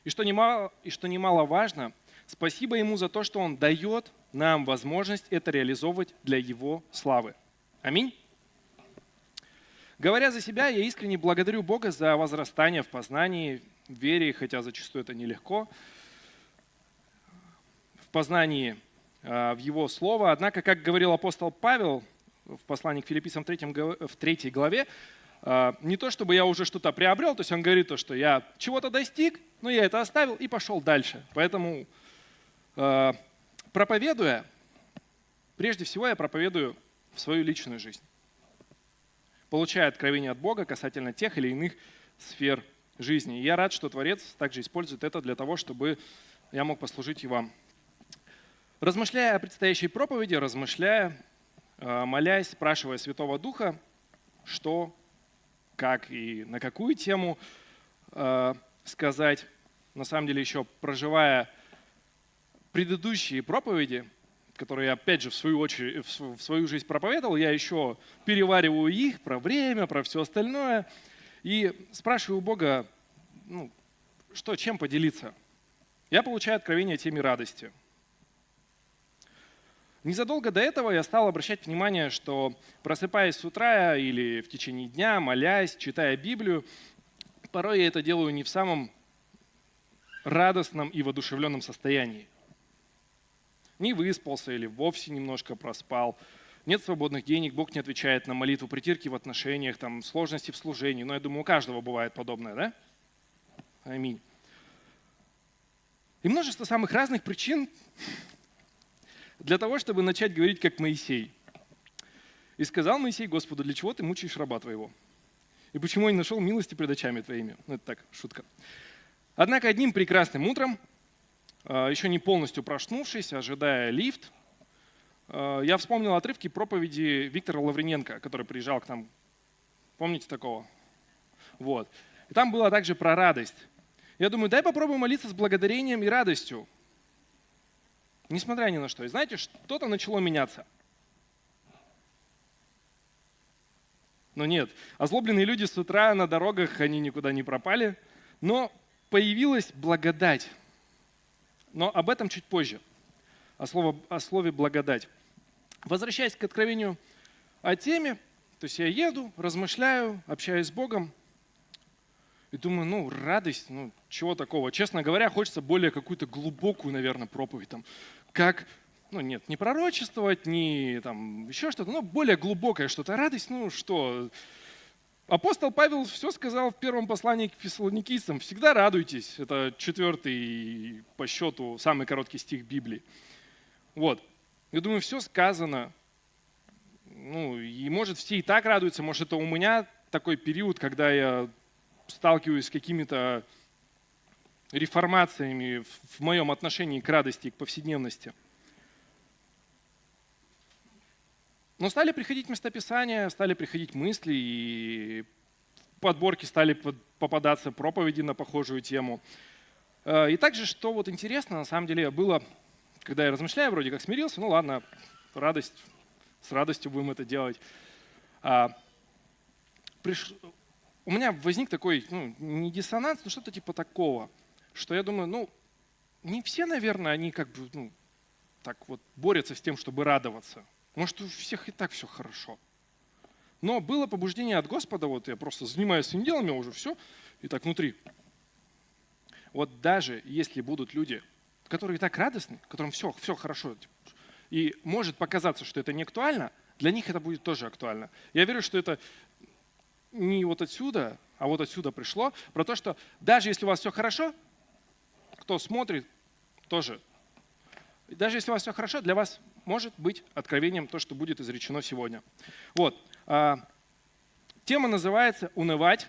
И что немаловажно, спасибо Ему за то, что Он дает нам возможность это реализовывать для Его славы. Аминь. Говоря за себя, я искренне благодарю Бога за возрастание в познании, в вере, хотя зачастую это нелегко, в познании в Его Слово. Однако, как говорил апостол Павел в послании к Филиппийцам в 3 главе, не то чтобы я уже что-то приобрел, то есть он говорит то, что я чего-то достиг, но я это оставил и пошел дальше. Поэтому, проповедуя, прежде всего я проповедую в свою личную жизнь, получая откровение от Бога касательно тех или иных сфер жизни. И я рад, что Творец также использует это для того, чтобы я мог послужить и вам. Размышляя о предстоящей проповеди, молясь, спрашивая Святого Духа, что, как и на какую тему сказать, на самом деле еще проживая предыдущие проповеди, которые я, опять же, в свою жизнь проповедовал, я еще перевариваю их про время, про все остальное. И спрашиваю у Бога, чем поделиться. Я получаю откровение о теме радости. Незадолго до этого я стал обращать внимание, что просыпаясь с утра или в течение дня, молясь, читая Библию, порой я это делаю не в самом радостном и воодушевленном состоянии. Не выспался или вовсе немножко проспал. Нет свободных денег, Бог не отвечает на молитву, притирки в отношениях, сложности в служении. Но я думаю, у каждого бывает подобное, да? Аминь. И множество самых разных причин для того, чтобы начать говорить как Моисей. И сказал Моисей Господу: для чего ты мучаешь раба твоего? И почему я не нашел милости пред очами твоими? Ну, это так, шутка. Однако одним прекрасным утром, еще не полностью проснувшись, ожидая лифт, я вспомнил отрывки проповеди Виктора Лавриненко, который приезжал к нам. Помните такого? Вот. И там было также про радость. Я думаю, дай попробуем молиться с благодарением и радостью, несмотря ни на что. И знаете, что-то начало меняться. Но нет, озлобленные люди с утра на дорогах, они никуда не пропали, но появилась благодать. Но об этом чуть позже, о слове благодать. Возвращаясь к откровению о теме, то есть я еду, размышляю, общаюсь с Богом и думаю, радость, чего такого. Честно говоря, хочется более какую-то глубокую, наверное, проповедь. Там, как, не пророчествовать, не там еще что-то, но более глубокое что-то. Радость, что? Апостол Павел все сказал в первом послании к фессалоникийцам. Всегда радуйтесь. Это 4-й по счету самый короткий стих Библии. Вот. Я думаю, все сказано. И может все и так радуются. Может, это у меня такой период, когда я сталкиваюсь с какими-то реформациями в моем отношении к радости и к повседневности. Но стали приходить местописания, стали приходить мысли, и в подборке стали попадаться проповеди на похожую тему. И также, что вот интересно, на самом деле, было, когда я размышляю, вроде как смирился, ладно, радость, с радостью будем это делать. У меня возник такой, не диссонанс, но что-то типа такого, что я думаю, не все, наверное, они как бы, так вот борются с тем, чтобы радоваться. Может, у всех и так все хорошо. Но было побуждение от Господа, вот я просто занимаюсь своими делами, уже все, и так внутри. Вот даже если будут люди, которые и так радостны, которым все хорошо, и может показаться, что это не актуально, для них это будет тоже актуально. Я верю, что это не вот отсюда, а вот отсюда пришло, про то, что даже если у вас все хорошо, кто смотрит, тоже. Даже если у вас все хорошо, для вас может быть откровением то, что будет изречено сегодня. Вот. Тема называется «Унывать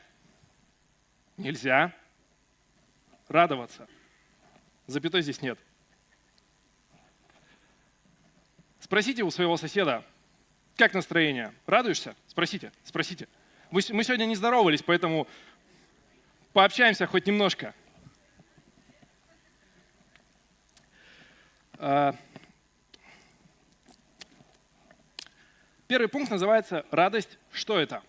нельзя, радоваться». Запятой здесь нет. Спросите у своего соседа, как настроение? Радуешься? Спросите. Мы сегодня не здоровались, поэтому пообщаемся хоть немножко. Первый пункт называется «Радость». Что это?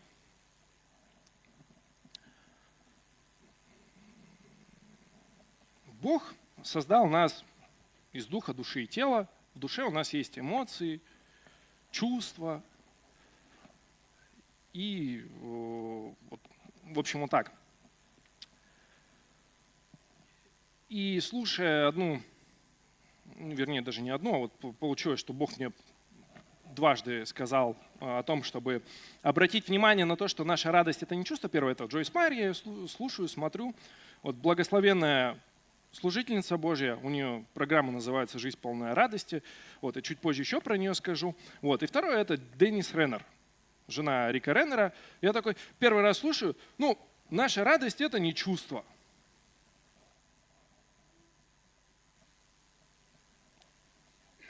Бог создал нас из духа, души и тела. В душе у нас есть эмоции, чувства. И, в общем, вот так. И слушая даже не одну, а вот получилось, что Бог мне дважды сказал о том, чтобы обратить внимание на то, что наша радость – это не чувство первое, это Джойс Майер, я ее слушаю, смотрю. Вот благословенная служительница Божья, у нее программа называется «Жизнь полная радости». Вот, и чуть позже еще про нее скажу. Вот, и второе – это Деннис Реннер, жена Рика Реннера. Я такой первый раз слушаю, наша радость – это не чувство.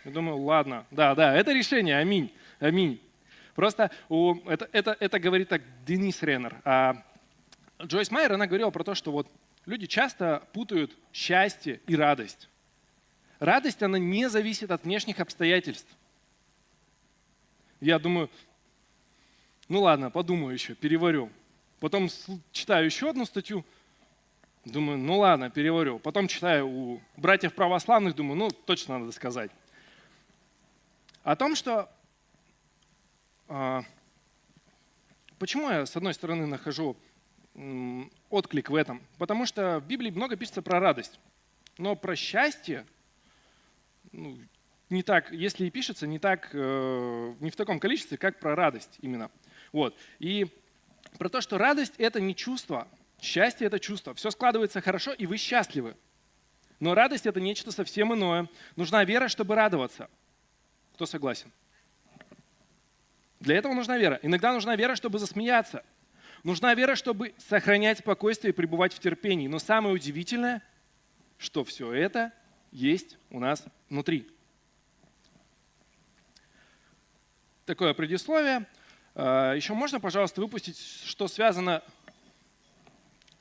Я думаю, ладно, да, это решение, аминь. Просто это говорит так Деннис Реннер. А Джойс Майер, она говорила про то, что вот люди часто путают счастье и радость. Радость, она не зависит от внешних обстоятельств. Я думаю, ладно, подумаю еще, переварю. Потом читаю еще одну статью, думаю, ладно, переварю. Потом читаю у братьев православных, думаю, точно надо сказать. О том, что почему я, с одной стороны, нахожу отклик в этом? Потому что в Библии много пишется про радость, но про счастье не так, если и пишется, не в таком количестве, как про радость именно. Вот. И про то, что радость – это не чувство, счастье – это чувство. Все складывается хорошо, и вы счастливы. Но радость – это нечто совсем иное. Нужна вера, чтобы радоваться. Кто согласен? Для этого нужна вера. Иногда нужна вера, чтобы засмеяться. Нужна вера, чтобы сохранять спокойствие и пребывать в терпении. Но самое удивительное, что все это есть у нас внутри. Такое предисловие. Еще можно, пожалуйста, выпустить, что связано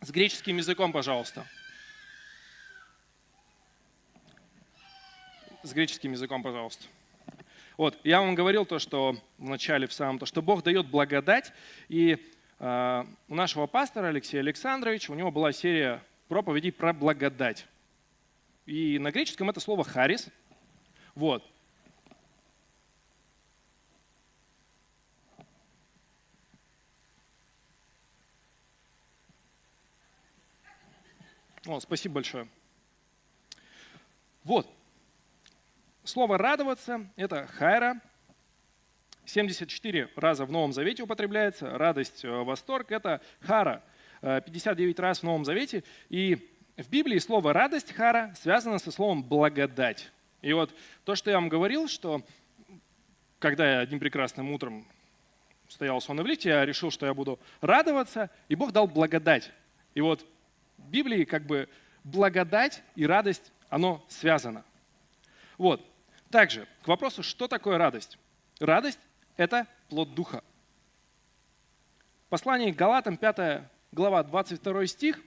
с греческим языком, пожалуйста. С греческим языком, пожалуйста. Вот, я вам говорил то, что в начале, в самом, то, что Бог дает благодать. И у нашего пастора Алексея Александровича, у него была серия проповедей про благодать. И на греческом это слово «харис». Вот. О, спасибо большое. Вот. Слово «радоваться» — это «хайра». 74 раза в Новом Завете употребляется. Радость, восторг — это «хара». 59 раз в Новом Завете. И в Библии слово «радость», «хара» связано со словом «благодать». И вот то, что я вам говорил, что когда я одним прекрасным утром стоял сонный в лифте, я решил, что я буду радоваться, и Бог дал благодать. И вот в Библии как бы благодать и радость, оно связано. Вот. Также к вопросу, что такое радость? Радость – это плод Духа. Послание к Галатам, 5 глава, 22 стих,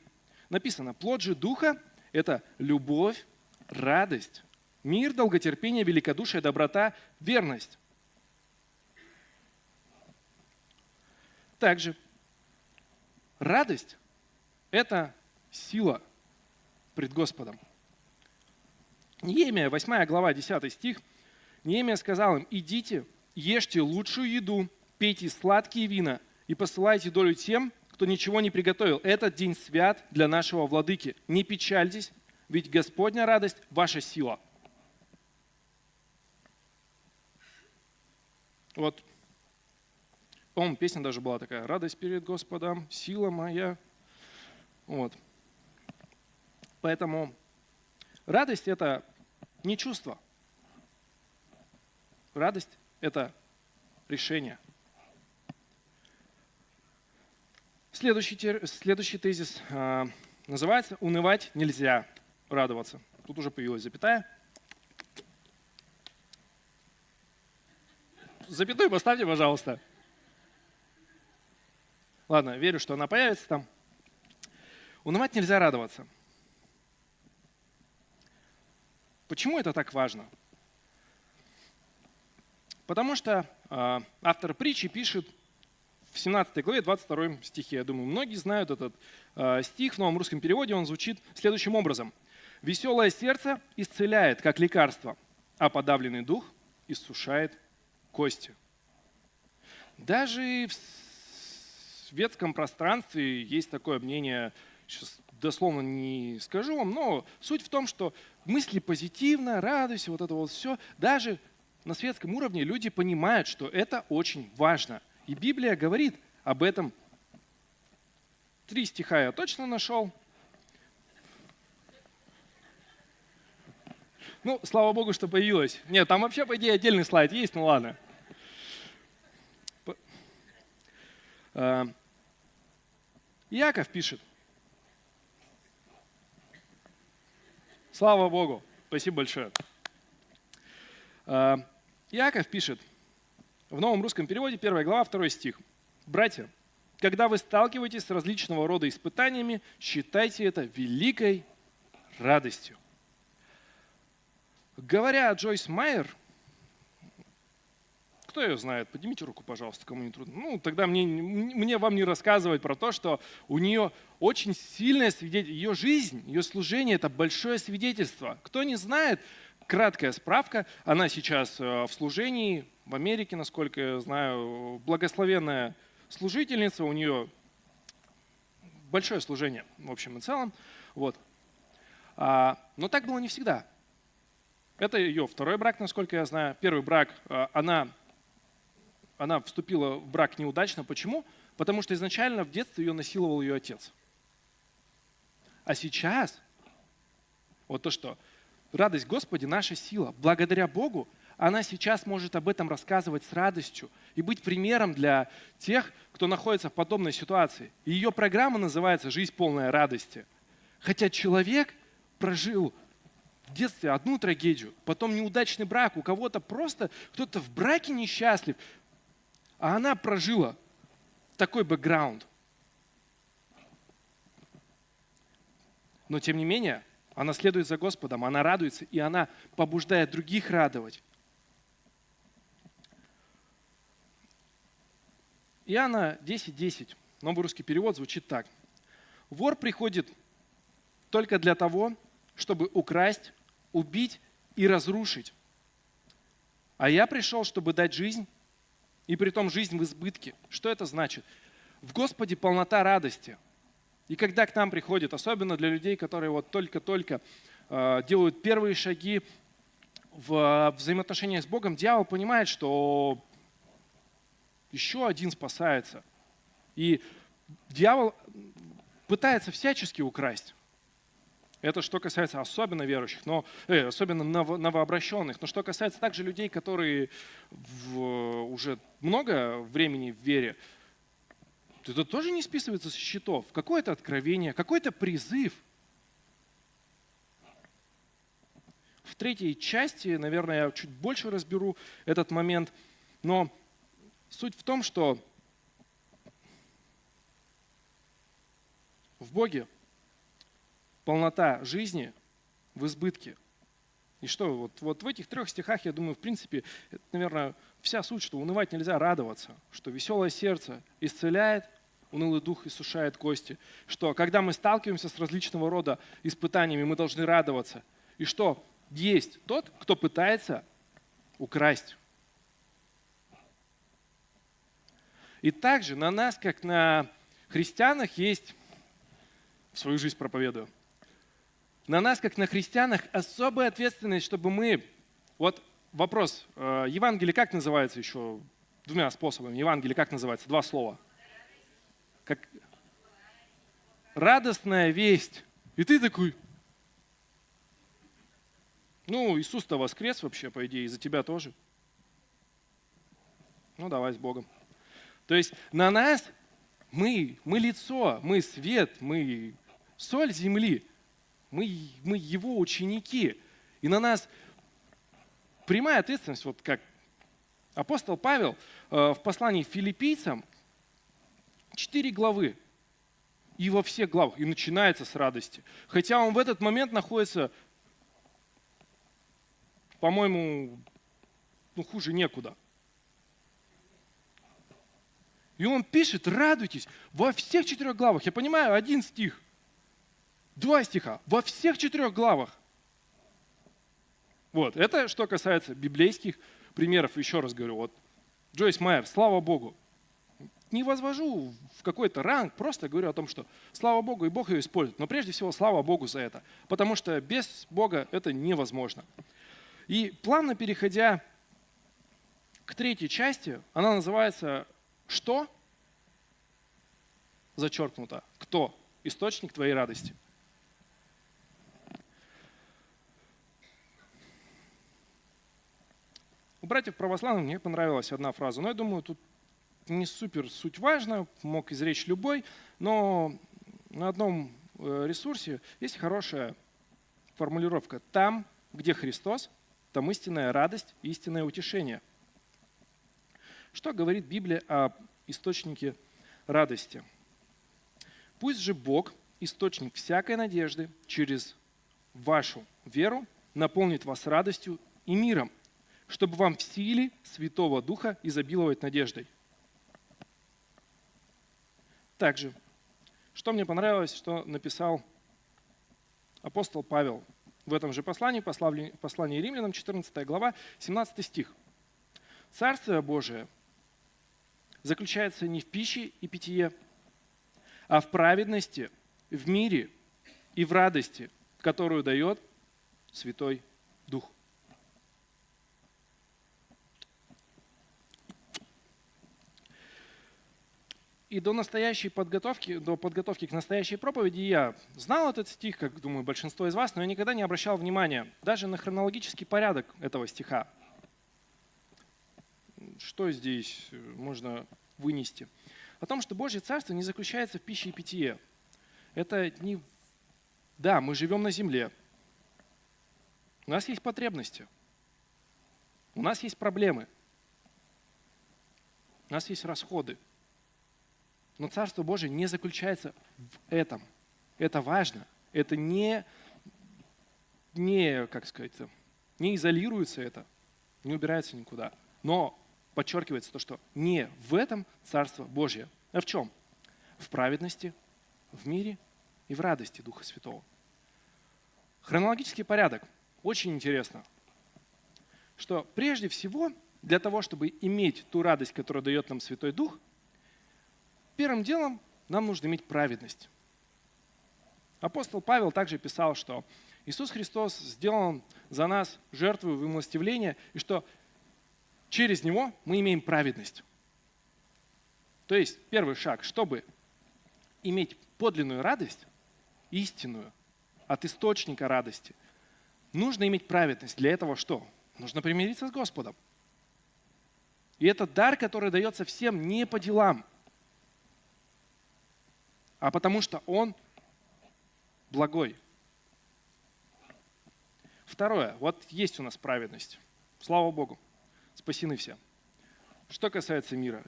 написано: «Плод же Духа – это любовь, радость, мир, долготерпение, великодушие, доброта, верность». Также радость – это сила пред Господом. Неемия, 8 глава, 10 стих. Неемия сказал им: «Идите, ешьте лучшую еду, пейте сладкие вина и посылайте долю тем, кто ничего не приготовил. Этот день свят для нашего владыки. Не печальтесь, ведь Господня радость – ваша сила». Вот, по-моему, песня даже была такая: «Радость перед Господом, сила моя». Вот. Поэтому радость – это не чувство. Радость – это решение. Следующий тезис называется «Унывать нельзя, радоваться». Тут уже появилась запятая. Запятую поставьте, пожалуйста. Ладно, верю, что она появится там. Унывать нельзя, радоваться. Почему это так важно? Потому что автор притчи пишет в 17 главе, 22 стихе. Я думаю, многие знают этот стих. В новом русском переводе он звучит следующим образом. «Веселое сердце исцеляет, как лекарство, а подавленный дух иссушает кости». Даже в светском пространстве есть такое мнение, сейчас дословно не скажу вам, но суть в том, что мысли позитивно, радуйся, вот это вот все. Даже на светском уровне люди понимают, что это очень важно. И Библия говорит об этом. 3 стиха я точно нашел. Ну, слава Богу, что появилось. Нет, там вообще, по идее, отдельный слайд есть, ну ладно. Иаков пишет. Слава Богу. Спасибо большое. Иаков пишет в новом русском переводе, 1 глава, 2 стих. «Братья, когда вы сталкиваетесь с различного рода испытаниями, считайте это великой радостью». Говоря о Джойс Майер, кто ее знает? Поднимите руку, пожалуйста, кому не трудно. Ну, тогда мне вам не рассказывать про то, что у нее очень сильное свидетельство. Ее жизнь, ее служение – это большое свидетельство. Кто не знает, краткая справка. Она сейчас в служении в Америке, насколько я знаю, благословенная служительница. У нее большое служение, в общем и целом. Вот. Но так было не всегда. Это ее второй брак, насколько я знаю. Первый брак, она вступила в брак неудачно. Почему? Потому что изначально в детстве ее насиловал ее отец. А сейчас, вот то, что радость Господи – наша сила. Благодаря Богу она сейчас может об этом рассказывать с радостью и быть примером для тех, кто находится в подобной ситуации. И ее программа называется «Жизнь полная радости». Хотя человек прожил в детстве одну трагедию, потом неудачный брак, у кого-то просто кто-то в браке несчастлив, а она прожила такой бэкграунд. Но тем не менее, она следует за Господом, она радуется, и она побуждает других радовать. Иоанна 10:10, новый русский перевод звучит так. «Вор приходит только для того, чтобы украсть, убить и разрушить. А я пришел, чтобы дать жизнь, и притом жизнь в избытке». Что это значит? В Господе полнота радости. И когда к нам приходит, особенно для людей, которые вот только-только делают первые шаги в взаимоотношениях с Богом, дьявол понимает, что еще один спасается. И дьявол пытается всячески украсть. Это что касается особенно верующих, особенно новообращенных. Но что касается также людей, которые уже много времени в вере, это тоже не списывается со счетов. Какое-то откровение, какой-то призыв. В третьей части, наверное, я чуть больше разберу этот момент, но суть в том, что в Боге полнота жизни в избытке. И что, вот в этих 3 стихах, я думаю, в принципе, это, наверное, вся суть, что унывать нельзя, радоваться, что веселое сердце исцеляет, унылый дух иссушает кости, что когда мы сталкиваемся с различного рода испытаниями, мы должны радоваться, и что есть тот, кто пытается украсть. И также на нас, как на христианах, есть, в свою жизнь проповедую, на нас, как на христианах, особая ответственность, чтобы мы... Вот вопрос, Евангелие как называется еще? 2 способами. Евангелие как называется? 2 слова. Как... Радостная весть. И ты такой... Иисус-то воскрес вообще, по идее, и за тебя тоже. Давай с Богом. То есть на нас мы лицо, мы свет, мы соль земли. Мы его ученики. И на нас прямая ответственность, вот как апостол Павел в послании филиппийцам 4 главы. И во всех главах. И начинается с радости. Хотя он в этот момент находится, по-моему, хуже некуда. И он пишет: радуйтесь во всех 4 главах. Я понимаю, 1 стих. 2 стиха. Во всех 4 главах. Вот. Это что касается библейских примеров. Еще раз говорю. Вот Джойс Майер, слава Богу. Не возвожу в какой-то ранг, просто говорю о том, что слава Богу, и Бог ее использует. Но прежде всего, слава Богу за это. Потому что без Бога это невозможно. И плавно переходя к 3 части, она называется «Что?» Зачеркнуто. Кто? Источник твоей радости. У братьев православных мне понравилась одна фраза, но я думаю, тут не супер суть важна, мог изречь любой, но на одном ресурсе есть хорошая формулировка. Там, где Христос, там истинная радость, истинное утешение. Что говорит Библия о источнике радости? Пусть же Бог, источник всякой надежды, через вашу веру наполнит вас радостью и миром, чтобы вам в силе Святого Духа изобиловать надеждой. Также, что мне понравилось, что написал апостол Павел в этом же послании Римлянам, 14 глава, 17 стих. Царствие Божие заключается не в пище и питье, а в праведности, в мире и в радости, которую дает Святой Дух. И до подготовки к настоящей проповеди я знал этот стих, как, думаю, большинство из вас, но я никогда не обращал внимания даже на хронологический порядок этого стиха. что здесь можно вынести? О том, что Божье Царство не заключается в пище и питье. Это не... Да, мы живем на земле. У нас есть потребности. У нас есть проблемы. У нас есть расходы. Но Царство Божие не заключается в этом. Это важно. Это не как сказать, не изолируется это, не убирается никуда. Но подчеркивается то, что не в этом Царство Божье. А в чем? В праведности, в мире и в радости Духа Святого. Хронологический порядок. Очень интересно, что прежде всего для того, чтобы иметь ту радость, которую дает нам Святой Дух, первым делом нам нужно иметь праведность. Апостол Павел также писал, что Иисус Христос сделал за нас жертву в умилостивление, и что через Него мы имеем праведность. То есть первый шаг, чтобы иметь подлинную радость, истинную, от источника радости, нужно иметь праведность. Для этого что? Нужно примириться с Господом. И это дар, который дается всем не по делам, а потому что Он благой. Второе. Вот есть у нас праведность. Слава Богу. Спасены все. Что касается мира.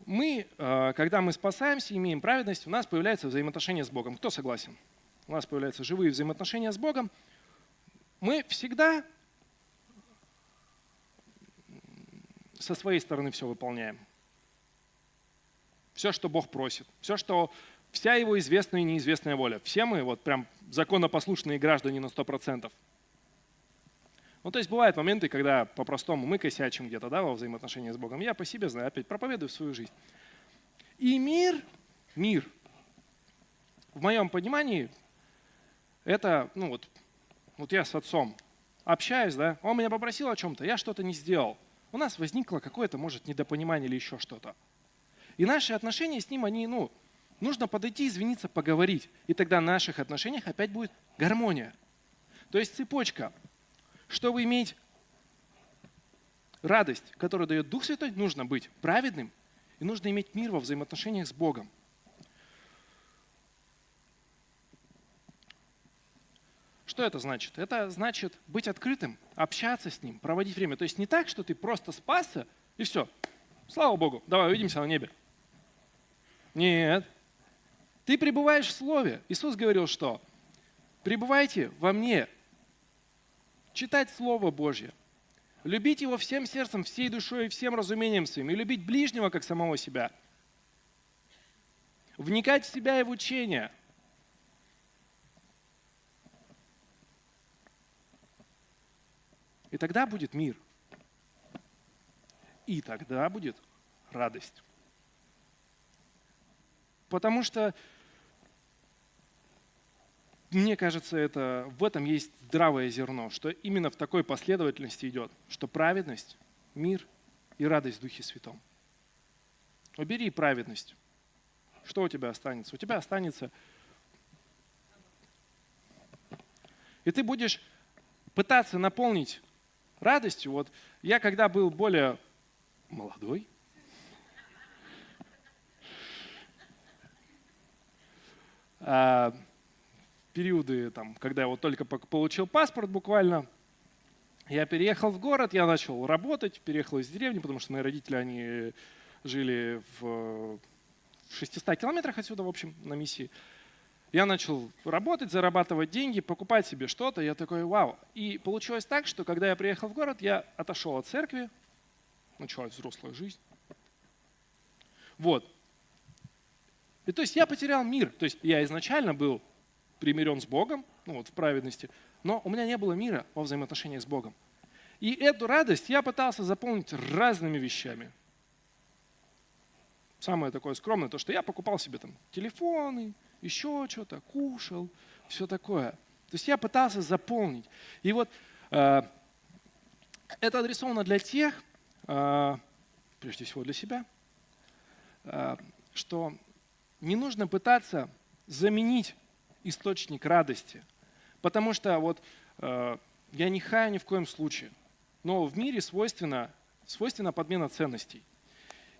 Мы, когда мы спасаемся, имеем праведность, у нас появляется взаимоотношения с Богом. Кто согласен? У нас появляются живые взаимоотношения с Богом. Мы всегда со своей стороны все выполняем. Все, что Бог просит. Вся Его известная и неизвестная воля. Все мы вот прям законопослушные граждане на 100%. Ну, то есть бывают моменты, когда по-простому мы косячим где-то, да, во взаимоотношениях с Богом. Я по себе знаю, опять проповедую в свою жизнь. И мир, в моем понимании, это, вот я с отцом общаюсь, да, он меня попросил о чем-то, я что-то не сделал. У нас возникло какое-то, может, недопонимание или еще что-то. И наши отношения с ним, нужно подойти, извиниться, поговорить. И тогда в наших отношениях опять будет гармония. То есть цепочка. Чтобы иметь радость, которую дает Дух Святой, нужно быть праведным и нужно иметь мир во взаимоотношениях с Богом. Что это значит? Это значит быть открытым, общаться с Ним, проводить время. То есть не так, что ты просто спасся и все. Слава Богу, давай увидимся на небе. Нет. Ты пребываешь в Слове. Иисус говорил, что пребывайте во мне. Читать Слово Божье. Любить Его всем сердцем, всей душой и всем разумением своим. И любить ближнего, как самого себя. Вникать в себя и в учение. И тогда будет мир. И тогда будет радость. Потому что, мне кажется, в этом есть здравое зерно, что именно в такой последовательности идет, что праведность, мир и радость в Духе Святом. Убери праведность. Что у тебя останется? У тебя останется... И ты будешь пытаться наполнить радостью. Вот я когда был более молодой, периоды, когда я вот только получил паспорт буквально, я переехал в город, я начал работать, переехал из деревни, потому что мои родители, они жили в 600 километрах отсюда, в общем, на миссии. Я начал работать, зарабатывать деньги, покупать себе что-то, я такой, вау. И получилось так, что когда я приехал в город, я отошел от церкви, началась взрослая жизнь. Вот. И то есть я потерял мир. То есть я изначально был примирен с Богом, в праведности, но у меня не было мира во взаимоотношениях с Богом. И эту радость я пытался заполнить разными вещами. Самое такое скромное, то, что я покупал себе телефоны, еще что-то, кушал, все такое. То есть я пытался заполнить. И вот это адресовано для тех, прежде всего для себя, что не нужно пытаться заменить источник радости. Потому что я не хаю ни в коем случае. но в мире свойственна подмена ценностей.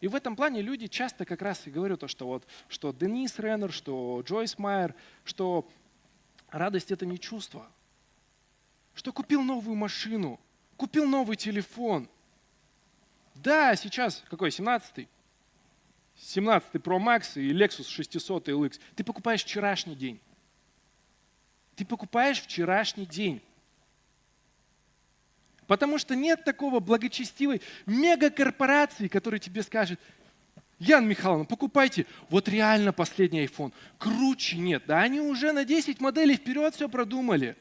И в этом плане люди часто как раз и говорят, что Денис Реннер, что Джойс Майер, что радость — это не чувство. Что купил новую машину, купил новый телефон. Да, сейчас какой, 17-й? 17 Pro Max и Lexus 600 LX. Ты покупаешь вчерашний день. Ты покупаешь вчерашний день. Потому что нет такого благочестивой мегакорпорации, которая тебе скажет: Ян Михайловна, покупайте вот реально последний iPhone. Круче нет. Да они уже на 10 моделей вперед все продумали.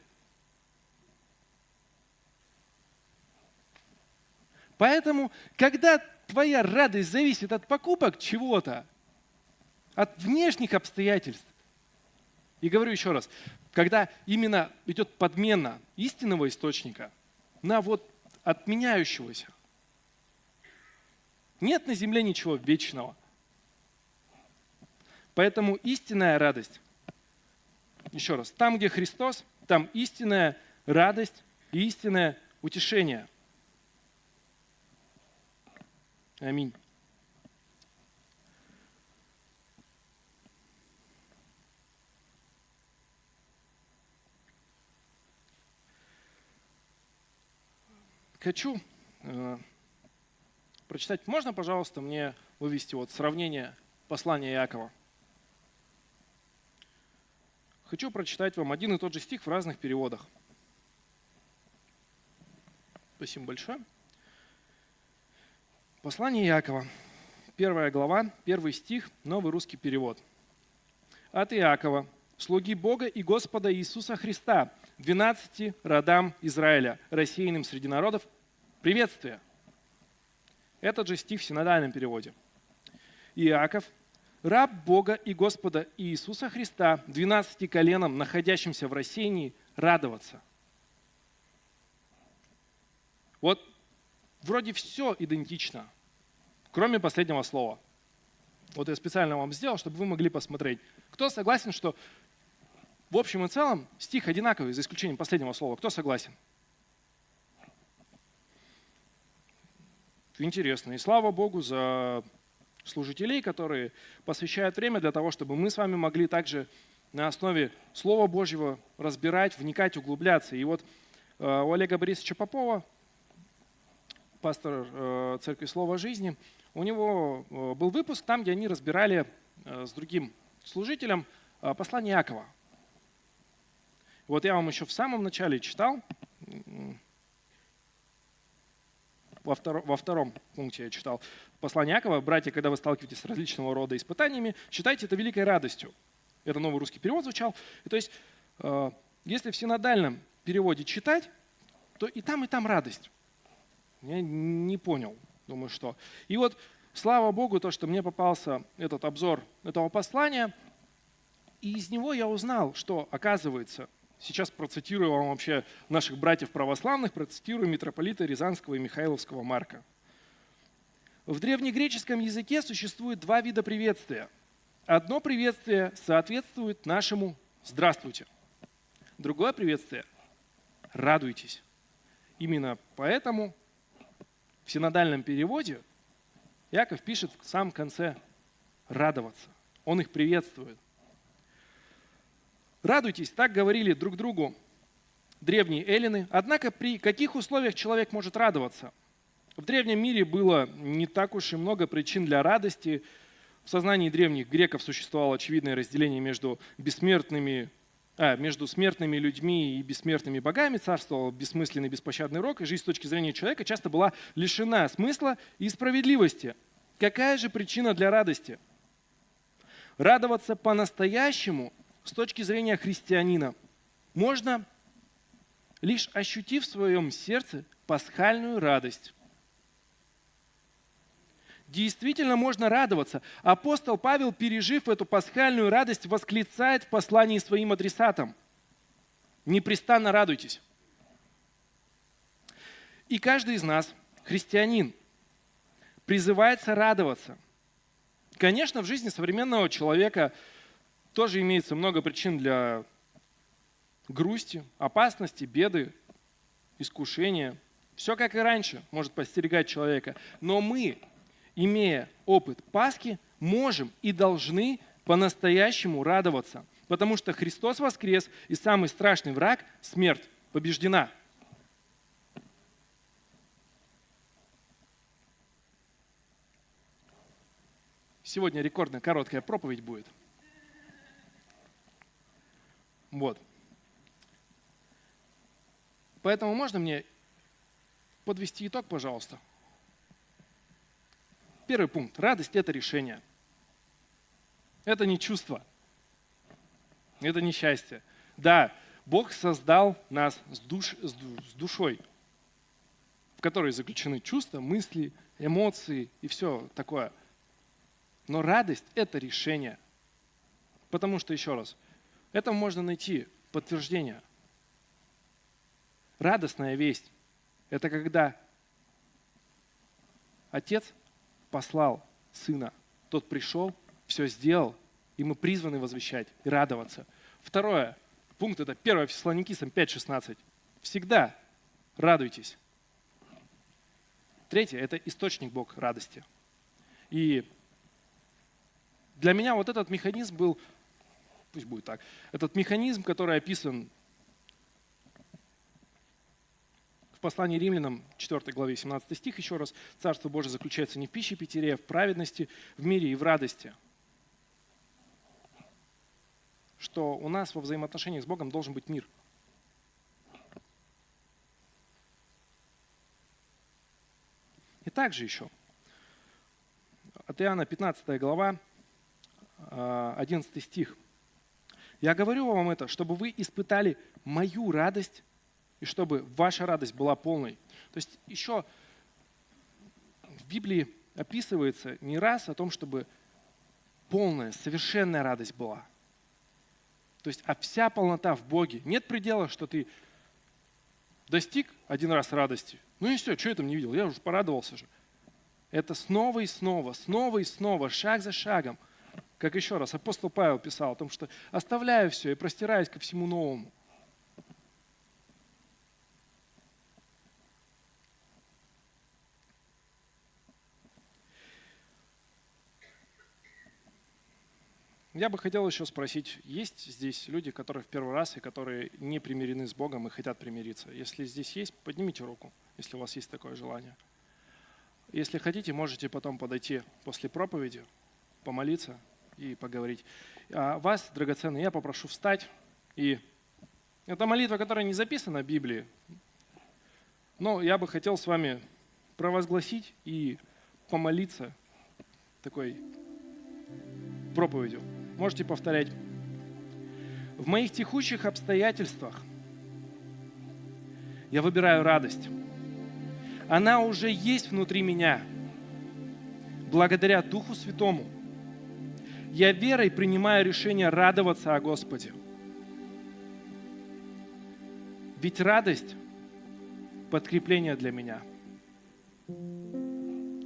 Поэтому, когда твоя радость зависит от покупок чего-то, от внешних обстоятельств, и говорю еще раз, когда именно идет подмена истинного источника на вот отменяющегося, нет на земле ничего вечного. Поэтому истинная радость, еще раз, там, где Христос, там истинная радость и истинное утешение. Аминь. Хочу прочитать. Можно, пожалуйста, мне вывести вот сравнение послания Иакова? Хочу прочитать вам один и тот же стих в разных переводах. Спасибо большое. Послание Иакова, 1 глава, 1 стих, новый русский перевод. От Иакова, слуги Бога и Господа Иисуса Христа, 12 родам Израиля, рассеянным среди народов, приветствие. Этот же стих в синодальном переводе. Иаков, раб Бога и Господа Иисуса Христа, 12 коленам, находящимся в рассеянии, радоваться. Вот вроде все идентично, кроме последнего слова. Вот я специально вам сделал, чтобы вы могли посмотреть. Кто согласен, что в общем и целом стих одинаковый, за исключением последнего слова? Кто согласен? Интересно. И слава Богу за служителей, которые посвящают время для того, чтобы мы с вами могли также на основе Слова Божьего разбирать, вникать, углубляться. И вот у Олега Борисовича Попова, пастор Церкви Слова Жизни, у него был выпуск там, где они разбирали с другим служителем послание Иакова. Вот я вам еще в самом начале читал, во втором пункте я читал послание Иакова: «Братья, когда вы сталкиваетесь с различного рода испытаниями, считайте это великой радостью». Это новый русский перевод звучал. И то есть, если в синодальном переводе читать, то и там радость. Я не понял, думаю, что. И вот, слава Богу, то, что мне попался этот обзор этого послания, и из него я узнал, что, оказывается, сейчас процитирую вам вообще наших братьев православных, процитирую митрополита Рязанского и Михайловского Марка. В древнегреческом языке существует два вида приветствия. Одно приветствие соответствует нашему «здравствуйте». Другое приветствие – «радуйтесь». Именно поэтому в синодальном переводе Иаков пишет в самом конце «радоваться». Он их приветствует. «Радуйтесь», так говорили друг другу древние эллины. Однако при каких условиях человек может радоваться? В древнем мире было не так уж и много причин для радости. В сознании древних греков существовало очевидное разделение между смертными людьми и бессмертными богами, царствовал бессмысленный беспощадный рок, и жизнь с точки зрения человека часто была лишена смысла и справедливости. Какая же причина для радости? Радоваться по-настоящему с точки зрения христианина можно, лишь ощутив в своем сердце пасхальную радость. Действительно можно радоваться. Апостол Павел, пережив эту пасхальную радость, восклицает в послании своим адресатам: «Непрестанно радуйтесь». И каждый из нас, христианин, призывается радоваться. Конечно, в жизни современного человека тоже имеется много причин для грусти, опасности, беды, искушения. Все как и раньше может подстерегать человека. Но мы, имея опыт Пасхи, можем и должны по-настоящему радоваться. Потому что Христос воскрес, и самый страшный враг, смерть, побеждена. Сегодня рекордно короткая проповедь будет. Вот. Поэтому можно мне подвести итог, пожалуйста? Первый пункт. Радость – это решение. Это не чувство. Это не счастье. Да, Бог создал нас с душой, в которой заключены чувства, мысли, эмоции и все такое. Но радость – это решение. Потому что, еще раз, этому можно найти подтверждение. Радостная весть – это когда Отец послал Сына. Тот пришел, все сделал, и мы призваны возвещать и радоваться. Второй пункт – это 1 Фессалоникийцам 5:16. Всегда радуйтесь. Третье – это источник Бог радости. И для меня вот этот механизм был, пусть будет так, этот механизм, который описан в послании Римлянам, 4 главе, 17 стих, еще раз, Царство Божие заключается не в пище питье, а в праведности, в мире и в радости. Что у нас во взаимоотношениях с Богом должен быть мир. И также еще, от Иоанна 15 глава, 11 стих. «Я говорю вам это, чтобы вы испытали мою радость, и чтобы ваша радость была полной». То есть еще в Библии описывается не раз о том, чтобы полная, совершенная радость была. То есть, а вся полнота в Боге. Нет предела, что ты достиг один раз радости. Ну и все, что я там не видел? Я уже порадовался же. Это снова и снова, шаг за шагом. Как еще раз апостол Павел писал о том, что оставляю все и простираюсь ко всему новому. Я бы хотел еще спросить, есть здесь люди, которые в первый раз и которые не примирены с Богом и хотят примириться? Если здесь есть, поднимите руку, если у вас есть такое желание. Если хотите, можете потом подойти после проповеди, помолиться и поговорить. А вас, драгоценные, я попрошу встать. И это молитва, которая не записана в Библии, но я бы хотел с вами провозгласить и помолиться такой проповедью. Можете повторять. В моих текущих обстоятельствах я выбираю радость. Она уже есть внутри меня. Благодаря Духу Святому я верой принимаю решение радоваться о Господе. Ведь радость – подкрепление для меня.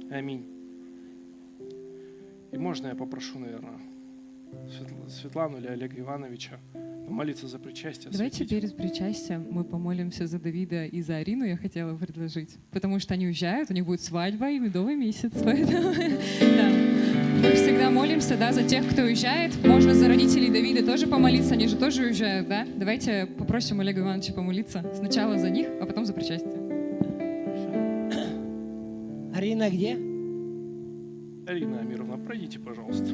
Аминь. И можно я попрошу, наверное, Светлану или Олега Ивановича помолиться за причастие. Давайте перед причастием мы помолимся за Давида и за Арину, я хотела предложить. Потому что они уезжают, у них будет свадьба и медовый месяц. Поэтому мы всегда молимся за тех, кто уезжает. Можно за родителей Давида тоже помолиться, они же тоже уезжают. Да? Давайте попросим Олега Ивановича помолиться. Сначала за них, а потом за причастие. Арина где? Арина Амировна, пройдите, пожалуйста.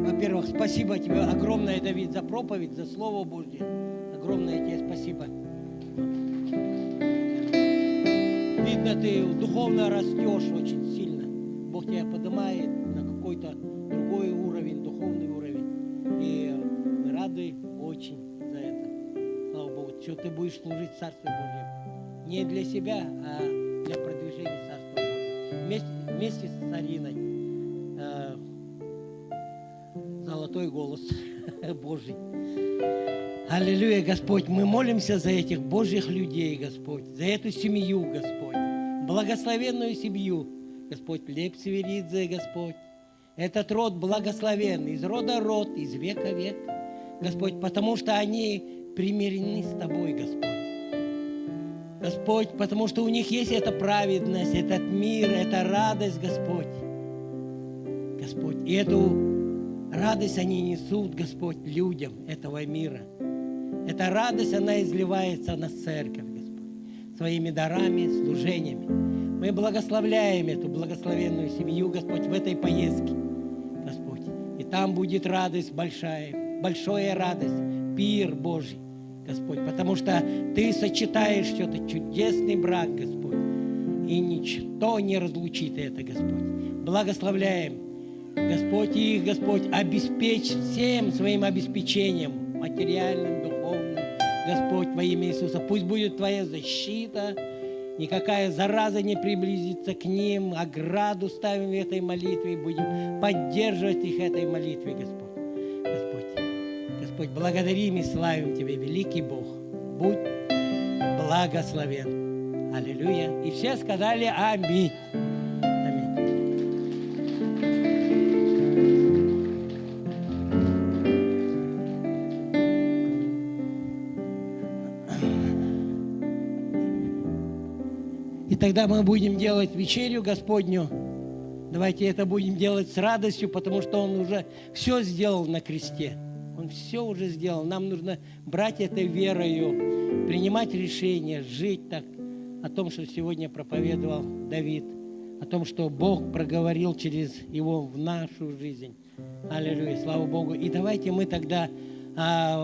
Во-первых, спасибо тебе огромное, Давид, за проповедь, за Слово Божье. Огромное тебе спасибо. Видно, ты духовно растешь очень сильно. Бог тебя поднимает на какой-то другой уровень, духовный уровень. И мы рады очень за это. Слава Богу, что ты будешь служить Царству Божьему. Не для себя, а для продвижения Царства Божьего. Вместе с Ариной. Золотой голос Божий. Аллилуйя, Господь, мы молимся за этих Божьих людей, Господь, за эту семью, Господь, благословенную семью, Господь, Леп Северидзе, Господь. Этот род благословен, из рода род, из века в век, Господь, потому что они примирены с Тобой, Господь. Господь, потому что у них есть эта праведность, этот мир, эта радость, Господь. Господь, и эту радость они несут, Господь, людям этого мира. Эта радость, она изливается на церковь, Господь, своими дарами, служениями. Мы благословляем эту благословенную семью, Господь, в этой поездке, Господь. И там будет радость большая радость, пир Божий, Господь, потому что Ты сочетаешь что-то, чудесный брак, Господь, и ничто не разлучит это, Господь. Благословляем, Господь, их, Господь, обеспечь всем своим обеспечением, материальным, духовным, Господь, во имя Иисуса. Пусть будет Твоя защита, никакая зараза не приблизится к ним, ограду ставим в этой молитве и будем поддерживать их этой молитвой, Господь. Господь, Господь, благодарим и славим Тебя, великий Бог. Будь благословен. Аллилуйя. И все сказали аминь. Аминь. И тогда мы будем делать вечерю Господню. Давайте это будем делать с радостью, потому что Он уже все сделал на кресте. Он все уже сделал. Нам нужно брать это верою, принимать решение, жить так, о том, что сегодня проповедовал Давид, о том, что Бог проговорил через его в нашу жизнь. Аллилуйя, слава Богу. И давайте мы тогда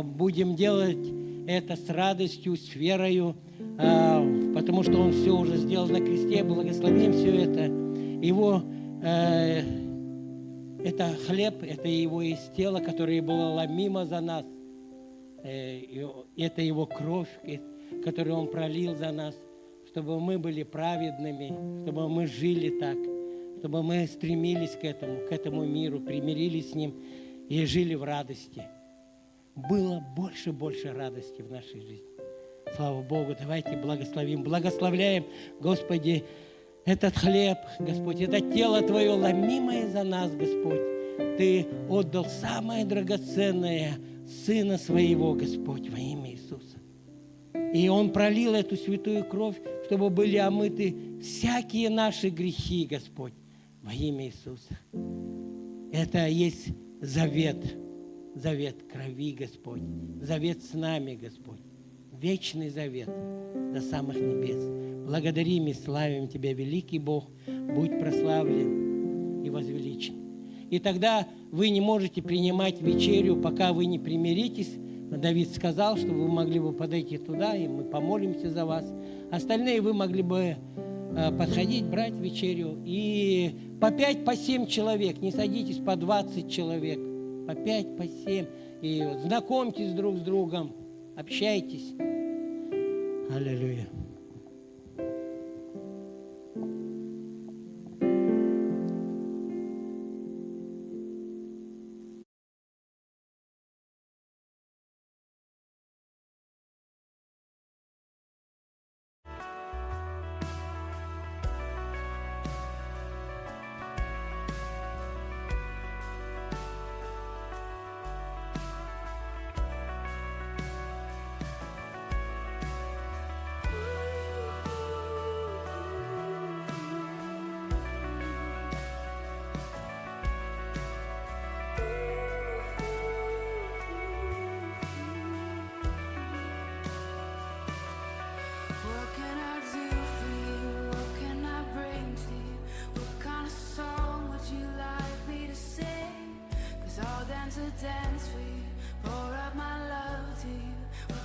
будем делать это с радостью, с верою, потому что Он все уже сделал на кресте. Благословим все это. Его, это хлеб, это Его есть тело, которое было ломимо за нас. Это Его кровь, которую Он пролил за нас, чтобы мы были праведными, чтобы мы жили так, чтобы мы стремились к этому миру, примирились с Ним и жили в радости. Было больше радости в нашей жизни. Слава Богу, давайте благословим, благословляем, Господи, этот хлеб, Господь, это тело Твое ломимое за нас, Господь. Ты отдал самое драгоценное, Сына Своего, Господь, во имя Иисуса. И Он пролил эту святую кровь, чтобы были омыты всякие наши грехи, Господь, во имя Иисуса. Это есть завет крови, Господь, завет с нами, Господь, вечный завет до самых небес. Благодарим и славим Тебя, великий Бог, будь прославлен и возвеличен. И тогда вы не можете принимать вечерю, пока вы не примиритесь. Давид сказал, что вы могли бы подойти туда, и мы помолимся за вас. Остальные вы могли бы подходить, брать вечерю. И по 5, по 7 человек, не садитесь по 20 человек, по 5, по 7. И знакомьтесь друг с другом, общайтесь. Аллилуйя. What can I do for you? What can I bring to you? What kind of song would you like me to sing? 'Cause I'll dance a dance for you, pour out my love to you. What